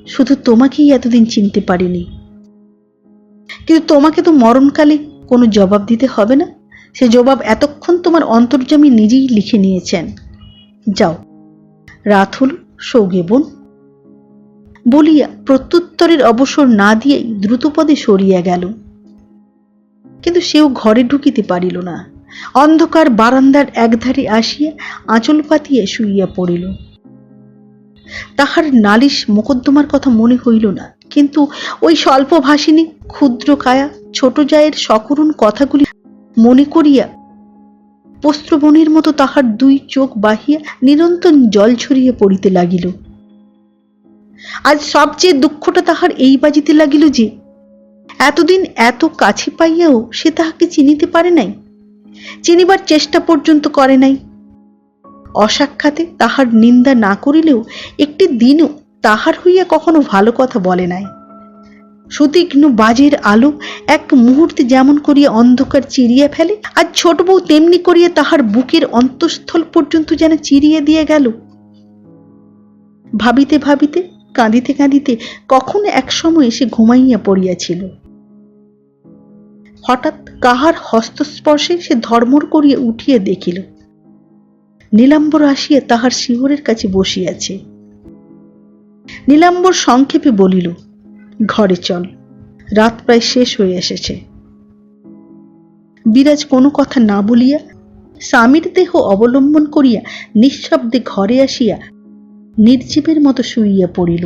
শুধু তোমাকেই এতদিন চিনতে পারিনি। কিন্তু তোমাকে তো মরণকালে কোনো জবাব দিতে হবে না, সে জবাব এতক্ষণ তোমার অন্তর্যামী নিজেই লিখে নিয়েছেন। যাও, রাত হল, সৌগে বোন। বলিয়া প্রত্যুত্তরের অবসর না দিয়েই দ্রুতপদে সরিয়া গেল। কিন্তু সেও ঘরে ঢুকিতে পারিল না। অন্ধকার বারান্দার একধারে আসিয়া আঁচল পাতিয়া শুইয়া পড়িল। তাহার নালিশ মোকদ্দমার কথা মনে হইল না, কিন্তু ওই স্বল্পভাষিনী ক্ষুদ্র কায়া ছোট জায়ের সকরুণ কথাগুলি মনে করিয়া বস্ত্রবনের মতো তাহার দুই চোখ বাহিয়া নিরন্তর জল ছড়িয়ে পড়িতে লাগিল। আজ সবচেয়ে দুঃখটা তাহার এই বাজিতে লাগিল যে এতদিন এত কাছে পাইয়াও সে তাহাকে চিনিতে পারে নাই, চিনিবার চেষ্টা পর্যন্ত করে নাই। অসাক্ষাতে তাহার নিন্দা না করিলেও একটি দিনও তাহার হইয়া কখনো ভালো কথা বলে নাই। সুতীক্ষ্ণ বাজের আলো এক মুহূর্তে যেমন করিয়া অন্ধকার চিরিয়া ফেলে, আর ছোট বউ তেমনি করিয়া তাহার বুকের অন্তঃস্থল পর্যন্ত যেন চিরিয়া দিয়ে গেল। ভাবিতে ভাবিতে, কাঁদিতে কাঁদিতে কখন এক সময় সে ঘুমাইয়া পড়িয়াছিল। হঠাৎ কাহার হস্তস্পর্শে সে ধর্মর করিয়া উঠিয়া দেখিল নীলাম্বর আসিয়া তাহার শিহরের কাছে বসিয়াছে। নীলাম্বর সংক্ষেপে বলিল, ঘরে চল, রাত প্রায় শেষ হয়ে এসেছে। বিরাজ কোনো কথা না বলিয়া স্বামীর দেহ অবলম্বন করিয়া নিঃশব্দে ঘরে আসিয়া নির্জীবের মতো শুইয়া পড়িল।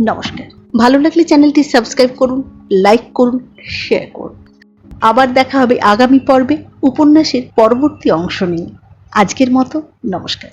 নমস্কার। ভালো লাগলে চ্যানেলটি সাবস্ক্রাইব করুন, লাইক করুন, শেয়ার করুন। আবার দেখা হবে আগামী পর্বে উপন্যাসের পরবর্তী অংশ নিয়ে। আজকের মতো নমস্কার।